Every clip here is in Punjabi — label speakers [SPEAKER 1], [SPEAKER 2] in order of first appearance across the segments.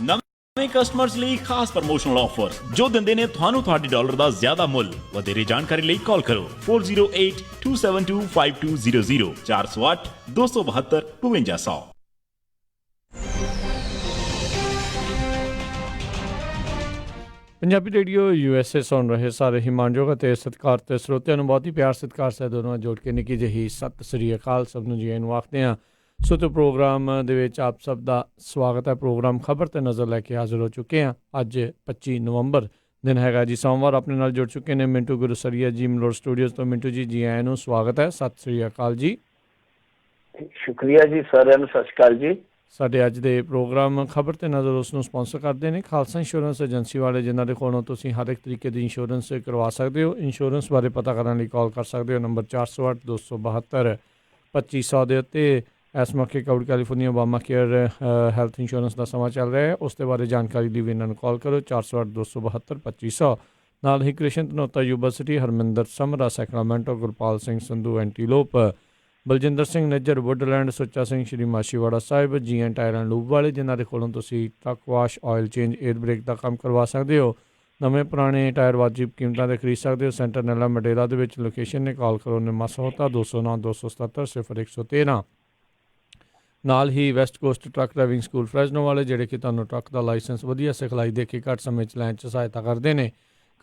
[SPEAKER 1] ਨਵੇਂ ਕਸਟਮਰਸ ਲਈ ਖਾਸ ਪ੍ਰਮੋਸ਼ਨਲ ਆਫਰ ਜੋ ਦਿੰਦੇ ਨੇ ਤੁਹਾਨੂੰ ਤੁਹਾਡੇ ਡਾਲਰ ਦਾ ਜ਼ਿਆਦਾ ਮੁੱਲ। ਵਧੇਰੇ ਜਾਣਕਾਰੀ ਲਈ ਕਾਲ ਕਰੋ 4082725200 408 272 5200।
[SPEAKER 2] ਪੰਜਾਬੀ ਰੇਡੀਓ USA ਸੁਣ ਰਹੇ ਸਾਰੇ ਹੀ ਮਾਣਯੋਗ ਅਤੇ ਸਤਿਕਾਰਤ ਸਰੋਤਿਆਂ ਨੂੰ ਬਹੁਤ ਹੀ ਪਿਆਰ ਸਤਿਕਾਰ ਸਹਿਤ ਦੋਨੋਂ ਜੋੜ ਕੇ ਨਿੱਕੀ ਜਿਹੀ ਸਤਿ ਸ੍ਰੀ ਅਕਾਲ ਸਭ ਨੂੰ ਜੀ ਨੂੰ ਆਖਦੇ ਹਾਂ। ਸੋ ਤੇ ਪ੍ਰੋਗਰਾਮ ਦੇ ਵਿੱਚ ਆਪ ਸਭ ਦਾ ਸਵਾਗਤ ਹੈ। ਪ੍ਰੋਗਰਾਮ ਖਬਰ ਤੇ ਨਜ਼ਰ ਲੈ ਕੇ ਹਾਜ਼ਰ ਹੋ ਚੁੱਕੇ ਹਾਂ। ਅੱਜ 25 ਨਵੰਬਰ ਦਿਨ ਹੈਗਾ ਜੀ ਸੋਮਵਾਰ। ਆਪਣੇ ਨਾਲ ਜੁੜ ਚੁੱਕੇ ਨੇ ਮਿੰਟੂ ਗੁਰਸਰੀਆ ਜੀ ਮਲੋਟ ਸਟੂਡੀਓਜ਼ ਤੋਂ। ਮਿੰਟੂ ਜੀ ਆਇਆਂ ਨੂੰ ਸਵਾਗਤ ਹੈ। ਸਤਿ ਸ੍ਰੀ ਅਕਾਲ ਜੀ।
[SPEAKER 3] ਸ਼ੁਕਰੀਆ ਜੀ ਸਾਰਿਆਂ ਨੂੰ ਸਤਿ ਸ਼੍ਰੀ ਅਕਾਲ ਜੀ।
[SPEAKER 2] ਸਾਡੇ ਅੱਜ ਦੇ ਪ੍ਰੋਗਰਾਮ ਖਬਰ ਤੇ ਨਜ਼ਰ ਉਸ ਨੂੰ ਸਪਾਂਸਰ ਕਰਦੇ ਨੇ ਖਾਲਸਾ ਇੰਸ਼ੋਰੈਂਸ ਏਜੰਸੀ ਵਾਲੇ, ਜਿਨ੍ਹਾਂ ਦੇ ਕੋਲੋਂ ਤੁਸੀਂ ਹਰ ਇੱਕ ਤਰੀਕੇ ਦੀ ਇੰਸ਼ੋਰੈਂਸ ਕਰਵਾ ਸਕਦੇ ਹੋ। ਇੰਸ਼ੋਰੈਂਸ ਬਾਰੇ ਪਤਾ ਕਰਨ ਲਈ ਕਾਲ ਕਰ ਸਕਦੇ ਹੋ ਨੰਬਰ 408 272 2500 ਦੇ ਉੱਤੇ। ਇਸ ਮੌਕੇ covered California Obamacare health insurance ਦਾ ਸਮਾਂ ਚੱਲ ਰਿਹਾ ਹੈ। ਉਸ ਦੇ ਬਾਰੇ ਜਾਣਕਾਰੀ ਲਈ ਵੀ ਇਹਨਾਂ ਨੂੰ ਕਾਲ ਕਰੋ 408 272 2500। ਨਾਲ ਹੀ Krishan Dhanota university, Harminder Samra Sacramento, Gurpal Singh Sandhu Antelope, Baljinder Singh Nijjar Woodland, Sucha Singh Shri Machhiwara Sahib, GN tyre and lube ਵਾਲੇ, ਜਿਨ੍ਹਾਂ ਦੇ ਕੋਲੋਂ ਤੁਸੀਂ truck wash, oil change, air brake ਦਾ ਕੰਮ ਕਰਵਾ ਸਕਦੇ ਹੋ। ਨਵੇਂ ਪੁਰਾਣੇ ਟਾਇਰ ਵਾਜਿਬ ਕੀਮਤਾਂ 'ਤੇ ਖਰੀਦ ਸਕਦੇ ਹੋ। ਸੈਂਟਰ ਨੈਲਾ ਮਡੇਲਾ ਦੇ ਵਿੱਚ ਲੋਕੇਸ਼ਨ ਨੇ। ਕਾਲ ਕਰੋ ਨਿਮਾ ਸਹੋਤਾ 209 277 0113। ਨਾਲ ਹੀ west coast truck driving school Fresno ਵਾਲੇ, ਜਿਹੜੇ ਕਿ ਤੁਹਾਨੂੰ ਟਰੱਕ ਦਾ ਲਾਇਸੈਂਸ ਵਧੀਆ ਸਿਖਲਾਈ ਦੇ ਕੇ ਘੱਟ ਸਮੇਂ 'ਚ ਲੈਣ 'ਚ ਸਹਾਇਤਾ ਕਰਦੇ ਨੇ।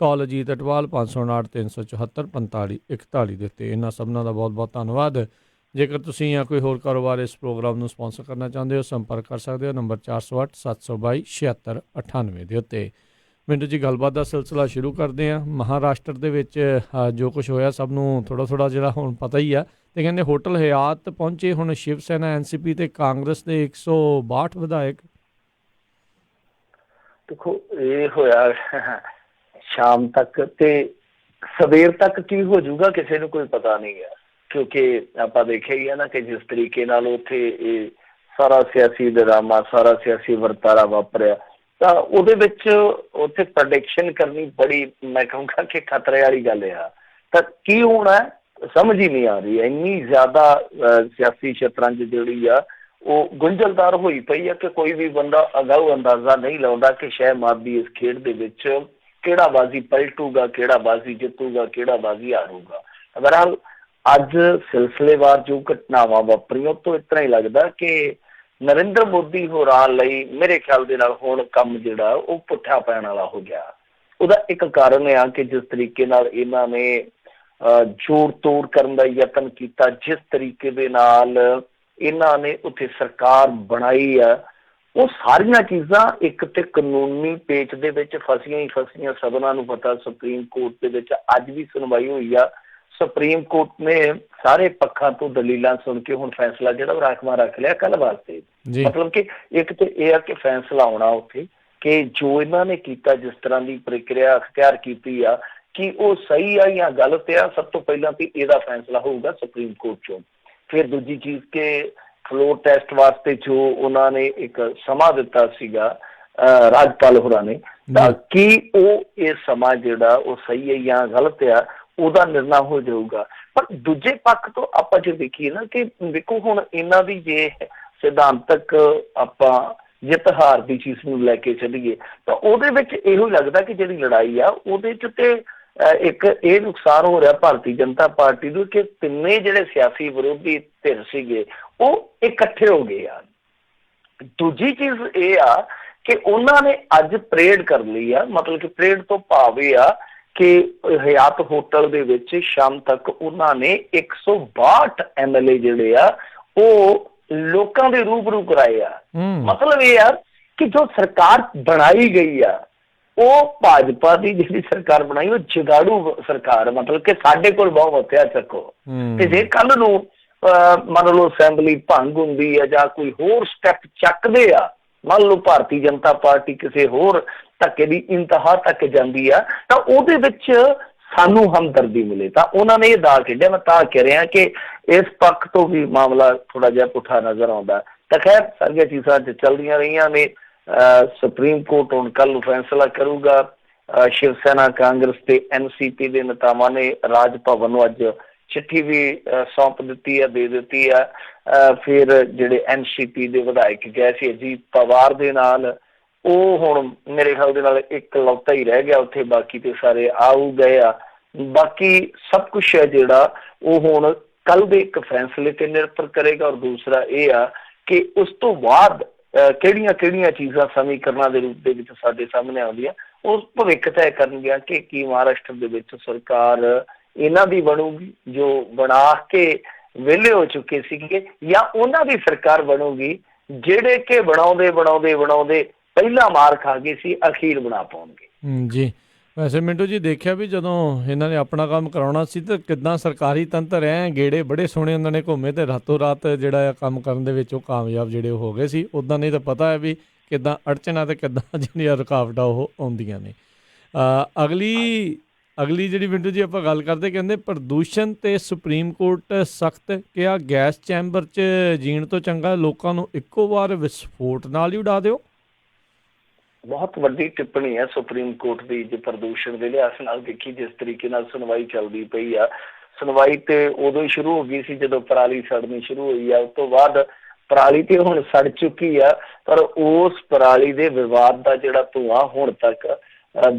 [SPEAKER 2] ਕਾਲ ਅਜੀਤ ਅਟਵਾਲ 559 374 45 41 ਦੇ ਉੱਤੇ। ਇਹਨਾਂ ਸਭਨਾਂ ਦਾ ਬਹੁਤ ਬਹੁਤ ਧੰਨਵਾਦ। ਜੇਕਰ ਤੁਸੀਂ ਜਾਂ ਕੋਈ ਹੋਰ ਕਾਰੋਬਾਰ ਇਸ ਪ੍ਰੋਗਰਾਮ ਨੂੰ ਸਪਾਂਸਰ ਕਰਨਾ ਚਾਹੁੰਦੇ ਹੋ, ਸੰਪਰਕ ਕਰ ਸਕਦੇ ਹੋ ਨੰਬਰ 408 722 7698 ਦੇ ਉੱਤੇ। ਮਿੰਟੂ ਜੀ ਗੱਲਬਾਤ ਦਾ ਸਿਲਸਿਲਾ ਸ਼ੁਰੂ ਕਰਦੇ ਹਾਂ। ਮਹਾਰਾਸ਼ਟਰ ਦੇ ਵਿੱਚ ਜੋ ਕੁਛ ਹੋਇਆ ਸਭ ਨੂੰ ਥੋੜ੍ਹਾ ਜਿਹੜਾ ਹੁਣ ਪਤਾ ਹੀ ਆ। ਅਤੇ ਕਹਿੰਦੇ ਹੋਟਲ ਹਯਾਤ ਪਹੁੰਚੇ ਹੁਣ ਸ਼ਿਵ ਸੈਨਾ, NCP ਅਤੇ ਕਾਂਗਰਸ ਦੇ 162 ਵਿਧਾਇਕ।
[SPEAKER 3] ਦੇਖੋ ਇਹ ਹੋਇਆ ਸ਼ਾਮ ਤੱਕ ਤੇ ਸਵੇਰ ਤੱਕ ਕੀ ਹੋ ਜਾਊਗਾ ਕਿਸੇ ਨੂੰ ਕੋਈ ਪਤਾ ਨਹੀਂ ਹੈ, ਕਿਉਂਕਿ ਆਪਾਂ ਦੇਖਿਆ ਹੀ ਹੈ ਨਾ ਕਿ ਜਿਸ ਤਰੀਕੇ ਨਾਲ ਉੱਥੇ ਇਹ ਸਾਰਾ ਸਿਆਸੀ ਡਰਾਮਾ, ਸਾਰਾ ਸਿਆਸੀ ਵਰਤਾਰਾ ਵਾਪਰਿਆ, ਤਾਂ ਉਹਦੇ ਵਿੱਚ ਉੱਥੇ ਪ੍ਰੈਡਿਕਸ਼ਨ ਕਰਨੀ ਬੜੀ, ਮੈਂ ਕਹੂੰਗਾ ਕਿ ਖਤਰੇ ਵਾਲੀ ਗੱਲ ਆ। ਤਾਂ ਕੀ ਹੋਣਾ ਸਮਝ ਹੀ ਨਹੀਂ ਆ ਰਹੀ। ਇੰਨੀ ਜ਼ਿਆਦਾ ਸਿਆਸੀ ਸ਼ਤਰੰਜ ਜਿਹੜੀ ਆ ਉਹ ਗੁੰਝਲਦਾਰ ਹੋਈ ਪਈ ਆ ਕਿ ਕੋਈ ਵੀ ਬੰਦਾ ਅਗਾਊ ਅੰਦਾਜ਼ਾ ਨਹੀਂ ਲਾਉਂਦਾ ਕਿ ਸ਼ਹਿਮਾਦ ਦੀ ਇਸ ਖੇਡ ਦੇ ਵਿੱਚ ਕਿਹੜਾ ਬਾਜ਼ੀ ਪਲਟੂਗਾ, ਕਿਹੜਾ ਬਾਜ਼ੀ ਜਿੱਤੂਗਾ, ਕਿਹੜਾ ਬਾਜ਼ੀ ਹਾਰੂਗਾ। ਬਹਰਹਾਲ ਅੱਜ ਸਿਲਸਿਲੇਵਾਰ ਜੋ ਘਟਨਾਵਾਂ ਵਾਪਰੀਆਂ ਉਹ ਤੋਂ ਇਸ ਤਰ੍ਹਾਂ ਹੀ ਲੱਗਦਾ ਕਿ ਨਰਿੰਦਰ ਮੋਦੀ ਹੋਰਾਂ ਲਈ ਮੇਰੇ ਖਿਆਲ ਦੇ ਨਾਲ ਹੁਣ ਕੰਮ ਜਿਹੜਾ ਉਹ ਪੁੱਠਾ ਪੈਣ ਵਾਲਾ ਹੋ ਗਿਆ। ਉਹਦਾ ਇੱਕ ਕਾਰਨ ਆ ਕਿ ਜਿਸ ਤਰੀਕੇ ਨਾਲ ਇਹਨਾਂ ਨੇ ਜੋੜ ਤੋੜ ਕਰਨ ਦਾ ਯਤਨ ਕੀਤਾ, ਜਿਸ ਤਰੀਕੇ ਦੇ ਨਾਲ ਇਹਨਾਂ ਨੇ ਉੱਥੇ ਸਰਕਾਰ ਬਣਾਈ ਆ, ਉਹ ਸਾਰੀਆਂ ਚੀਜ਼ਾਂ ਇੱਕ ਤੇ ਕਾਨੂੰਨੀ ਪੇਚ ਦੇ ਵਿੱਚ ਫਸੀਆਂ ਹੀ ਫਸੀਆਂ। ਸਭਨਾਂ ਨੂੰ ਪਤਾ ਸੁਪਰੀਮ ਕੋਰਟ ਦੇ ਵਿੱਚ ਅੱਜ ਵੀ ਸੁਣਵਾਈ ਹੋਈ ਆ। ਸੁਪਰੀਮ ਕੋਰਟ ਨੇ ਸਾਰੇ ਪੱਖਾਂ ਤੋਂ ਦਲੀਲਾਂ ਸੁਣ ਕੇ ਹੁਣ ਫੈਸਲਾ ਜਿਹੜਾ ਉਹ ਰਾਖਵਾਂ ਰੱਖ ਲਿਆ ਕੱਲ੍ਹ ਵਾਸਤੇ। ਮਤਲਬ ਕਿ ਇੱਕ ਤੇ ਇਹ ਆ ਕਿ ਫੈਸਲਾ ਆਉਣਾ ਉੱਥੇ ਕਿ ਜੋ ਇਹਨਾਂ ਨੇ ਕੀਤਾ, ਜਿਸ ਤਰ੍ਹਾਂ ਦੀ ਪ੍ਰਕਿਰਿਆ ਅਖਤਿਆਰ ਕੀਤੀ ਆ, ਕਿ ਉਹ ਸਹੀ ਆ ਜਾਂ ਗਲਤ ਆ। ਸਭ ਤੋਂ ਪਹਿਲਾਂ ਵੀ ਇਹਦਾ ਫੈਸਲਾ ਹੋਊਗਾ ਸੁਪਰੀਮ ਕੋਰਟ ਚੋਂ। ਫਿਰ ਦੂਜੀ ਚੀਜ਼ ਕਿ ਫਲੋਰ ਟੈਸਟ ਵਾਸਤੇ ਜੋ ਉਹਨਾਂ ਨੇ ਇੱਕ ਸਮਾਂ ਦਿੱਤਾ ਸੀਗਾ ਰਾਜਪਾਲ ਹੋਰਾਂ ਨੇ, ਤਾਂ ਕੀ ਉਹ ਇਹ ਸਮਾਂ ਜਿਹੜਾ ਉਹ ਸਹੀ ਹੈ ਜਾਂ ਗਲਤ ਆ, ਉਹਦਾ ਨਿਰਣਾ ਹੋ ਜਾਊਗਾ। ਪਰ ਦੂਜੇ ਪੱਖ ਤੋਂ ਆਪਾਂ ਜੇ ਦੇਖੀਏ ਨਾ ਕਿ ਦੇਖੋ ਹੁਣ ਇਹਨਾਂ ਦੀ ਜੇ ਸਿਧਾਂਤਕ ਆਪਾਂ ਜਿੱਤ ਹਾਰ ਦੀ ਚੀਜ਼ ਨੂੰ ਲੈ ਕੇ ਚੱਲੀਏ ਤਾਂ ਉਹਦੇ ਵਿੱਚ ਇਹੋ ਲੱਗਦਾ ਕਿ ਜਿਹੜੀ ਲੜਾਈ ਆ ਉਹਦੇ 'ਚ ਤੇ ਇੱਕ ਇਹ ਨੁਕਸਾਨ ਹੋ ਰਿਹਾ ਭਾਰਤੀ ਜਨਤਾ ਪਾਰਟੀ ਨੂੰ ਕਿ ਤਿੰਨੇ ਜਿਹੜੇ ਸਿਆਸੀ ਵਿਰੋਧੀ ਧਿਰ ਸੀਗੇ ਉਹ ਇਕੱਠੇ ਹੋ ਗਏ ਆ। ਦੂਜੀ ਚੀਜ਼ ਇਹ ਆ ਕਿ ਉਹਨਾਂ ਨੇ ਅੱਜ ਪਰੇਡ ਕਰ ਲਈ ਆ। ਮਤਲਬ ਕਿ ਪਰੇਡ ਤੋਂ ਭਾਵ ਇਹ ਆ ਕਿ ਹਯਾਤ ਹੋਟਲ ਦੇ ਵਿੱਚ ਸ਼ਾਮ ਤੱਕ ਉਹਨਾਂ ਨੇ 162 MLA ਜਿਹੜੇ ਆ ਉਹ ਲੋਕਾਂ ਦੇ ਰੂਬਰੂ ਕਰਾਏ ਆ। ਮਤਲਬ ਇਹ ਆ ਕਿ ਜੋ ਸਰਕਾਰ ਬਣਾਈ ਗਈ ਆ ਉਹ ਭਾਜਪਾ ਦੀ ਜਿਹੜੀ ਸਰਕਾਰ ਬਣਾਈ ਉਹ ਜਗਾੜੂ ਸਰਕਾਰ, ਮਤਲਬ ਕਿ ਸਾਡੇ ਕੋਲ ਬਹੁਤ ਹਥਿਆਰ ਚੱਕੋ। ਤੇ ਜੇ ਕੱਲ ਨੂੰ ਮੰਨ ਲਓ ਅਸੈਂਬਲੀ ਭੰਗ ਹੁੰਦੀ ਹੈ ਜਾਂ ਕੋਈ ਹੋਰ ਸਟੈਪ ਚੱਕਦੇ ਆ, ਮੰਨ ਲਓ ਭਾਰਤੀ ਜਨਤਾ ਪਾਰਟੀ ਕਿਸੇ ਹੋਰ ਧੱਕੇ ਦੀ ਇੰਤਹਾ ਤੱਕ ਜਾਂਦੀ ਆ, ਤਾਂ ਉਹਦੇ ਵਿੱਚ ਸਾਨੂੰ ਹਮਦਰਦੀ ਮਿਲੇ। ਤਾਂ ਉਹਨਾਂ ਨੇ ਇਹ ਦਾਅ ਖੇਡਿਆ। ਮੈਂ ਤਾਂ ਕਹਿ ਰਿਹਾ ਕਿ ਇਸ ਪੱਖ ਤੋਂ ਵੀ ਮਾਮਲਾ ਥੋੜ੍ਹਾ ਜਿਹਾ ਪੁੱਠਾ ਨਜ਼ਰ ਆਉਂਦਾ। ਤਾਂ ਖੈਰ ਸਾਰੀਆਂ ਚੀਜ਼ਾਂ ਚੱਲਦੀਆਂ ਰਹੀਆਂ ਨੇ। ਸੁਪਰੀਮ ਕੋਰਟ ਹੁਣ ਕੱਲ੍ਹ ਨੂੰ ਫੈਸਲਾ ਕਰੂਗਾ। ਸ਼ਿਵ ਸੈਨਾ, ਕਾਂਗਰਸ ਤੇ NCP ਦੇ ਨੇਤਾਵਾਂ ਨੇ ਰਾਜ ਭਵਨ ਨੂੰ ਅੱਜ ਚਿੱਠੀ ਵੀ ਸੌਂਪ ਦਿੱਤੀ ਹੈ, ਦੇ ਦਿੱਤੀ ਹੈ। ਫਿਰ ਜਿਹੜੇ NCP ਦੇ ਵਿਧਾਇਕ ਗਏ ਸੀ ਅਜੀਤ ਪਵਾਰ ਦੇ ਨਾਲ, ਉਹ ਹੁਣ ਮੇਰੇ ਖਿਆਲ ਦੇ ਨਾਲ ਇੱਕ ਲੌਤਾ ਹੀ ਰਹਿ ਗਿਆ ਉੱਥੇ, ਬਾਕੀ ਤੇ ਸਾਰੇ ਆਊ ਗਏ ਆ। ਬਾਕੀ ਸਭ ਕੁਛ ਹੈ ਜਿਹੜਾ ਉਹ ਹੁਣ ਕੱਲ ਦੇ ਇੱਕ ਫੈਸਲੇ ਤੇ ਨਿਰਭਰ ਕਰੇਗਾ। ਔਰ ਦੂਸਰਾ ਇਹ ਆ ਕਿ ਉਸ ਤੋਂ ਬਾਅਦ ਕਿਹੜੀਆਂ ਕਿਹੜੀਆਂ ਚੀਜ਼ਾਂ ਸਮੀਕਰਨਾਂ ਦੇ ਰੂਪ ਦੇ ਵਿੱਚ ਸਾਡੇ ਸਾਹਮਣੇ ਆਉਂਦੀਆਂ, ਉਹ ਭਵਿੱਖ ਤੈਅ ਕਰਨਗੀਆਂ ਕਿ ਕੀ ਮਹਾਰਾਸ਼ਟਰ ਦੇ ਵਿੱਚ ਸਰਕਾਰ ਇਹਨਾਂ ਦੀ ਬਣੂਗੀ ਜੋ ਬਣਾ ਕੇ ਵਿਹਲੇ ਹੋ ਚੁੱਕੇ ਸੀਗੇ, ਜਾਂ ਉਹਨਾਂ ਦੀ ਸਰਕਾਰ ਬਣੂਗੀ ਜਿਹੜੇ ਕਿ ਬਣਾਉਂਦੇ ਬਣਾਉਂਦੇ ਬਣਾਉਂਦੇ ਪਹਿਲਾਂ ਮਾਰ ਖਾ ਗਏ ਸੀ, ਅਖੀਰ ਬਣਾ ਪਾਉਣਗੇ।
[SPEAKER 2] ਜੀ ਵੈਸੇ ਮਿੰਟੂ ਜੀ ਦੇਖਿਆ ਵੀ ਜਦੋਂ ਇਹਨਾਂ ਨੇ ਆਪਣਾ ਕੰਮ ਕਰਾਉਣਾ ਸੀ ਤਾਂ ਕਿੱਦਾਂ ਸਰਕਾਰੀ ਤੰਤਰ ਐ ਗੇੜੇ ਬੜੇ ਸੋਹਣੇ ਉਹਨਾਂ ਨੇ ਘੁੰਮੇ ਤੇ ਰਾਤੋਂ ਰਾਤ ਜਿਹੜਾ ਆ ਕੰਮ ਕਰਨ ਦੇ ਵਿੱਚ ਉਹ ਕਾਮਯਾਬ ਜਿਹੜੇ ਹੋ ਗਏ ਸੀ। ਉੱਦਾਂ ਨਹੀਂ ਤਾਂ ਪਤਾ ਹੈ ਵੀ ਕਿੱਦਾਂ ਅੜਚਨਾਂ ਤੇ ਕਿੱਦਾਂ ਜਿਹੜੀਆਂ ਰੁਕਾਵਟਾਂ ਉਹ ਆਉਂਦੀਆਂ ਨੇ। ਅਗਲੀ ਜਿਹੜੀ ਮਿੰਟੂ ਜੀ ਆਪਾਂ ਗੱਲ ਕਰਦੇ, ਕਹਿੰਦੇ ਪ੍ਰਦੂਸ਼ਣ ਤੇ ਸੁਪਰੀਮ ਕੋਰਟ ਸਖਤ, ਕਿਹਾ ਗੈਸ ਚੈਂਬਰ 'ਚ ਜੀਣ ਤੋਂ ਚੰਗਾ ਲੋਕਾਂ ਨੂੰ ਇੱਕੋ ਵਾਰ ਵਿਸਫੋਟ ਨਾਲ ਹੀ ਉਡਾ ਦਿਓ।
[SPEAKER 3] ਬਹੁਤ ਵੱਡੀ ਟਿੱਪਣੀ ਹੈ ਸੁਪਰੀਮ ਕੋਰਟ ਦੀ ਜੇ ਪ੍ਰਦੂਸ਼ਣ ਦੇ ਲਿਹਾਜ਼ ਨਾਲ ਦੇਖੀ। ਜਿਸ ਤਰੀਕੇ ਨਾਲ ਸੁਣਵਾਈ ਚੱਲਦੀ ਪਈ ਆ, ਸੁਣਵਾਈ ਤੇ ਉਦੋਂ ਹੀ ਸ਼ੁਰੂ ਹੋ ਗਈ ਸੀ ਜਦੋਂ ਪਰਾਲੀ ਸੜਨੀ ਸ਼ੁਰੂ ਹੋਈ ਆ। ਉਸ ਤੋਂ ਬਾਅਦ ਪਰਾਲੀ ਤੇ ਹੁਣ ਸੜ ਚੁੱਕੀ ਆ, ਪਰ ਉਸ ਪਰਾਲੀ ਦੇ ਵਿਵਾਦ ਦਾ ਜਿਹੜਾ ਧੂੰਆਂ ਹੁਣ ਤੱਕ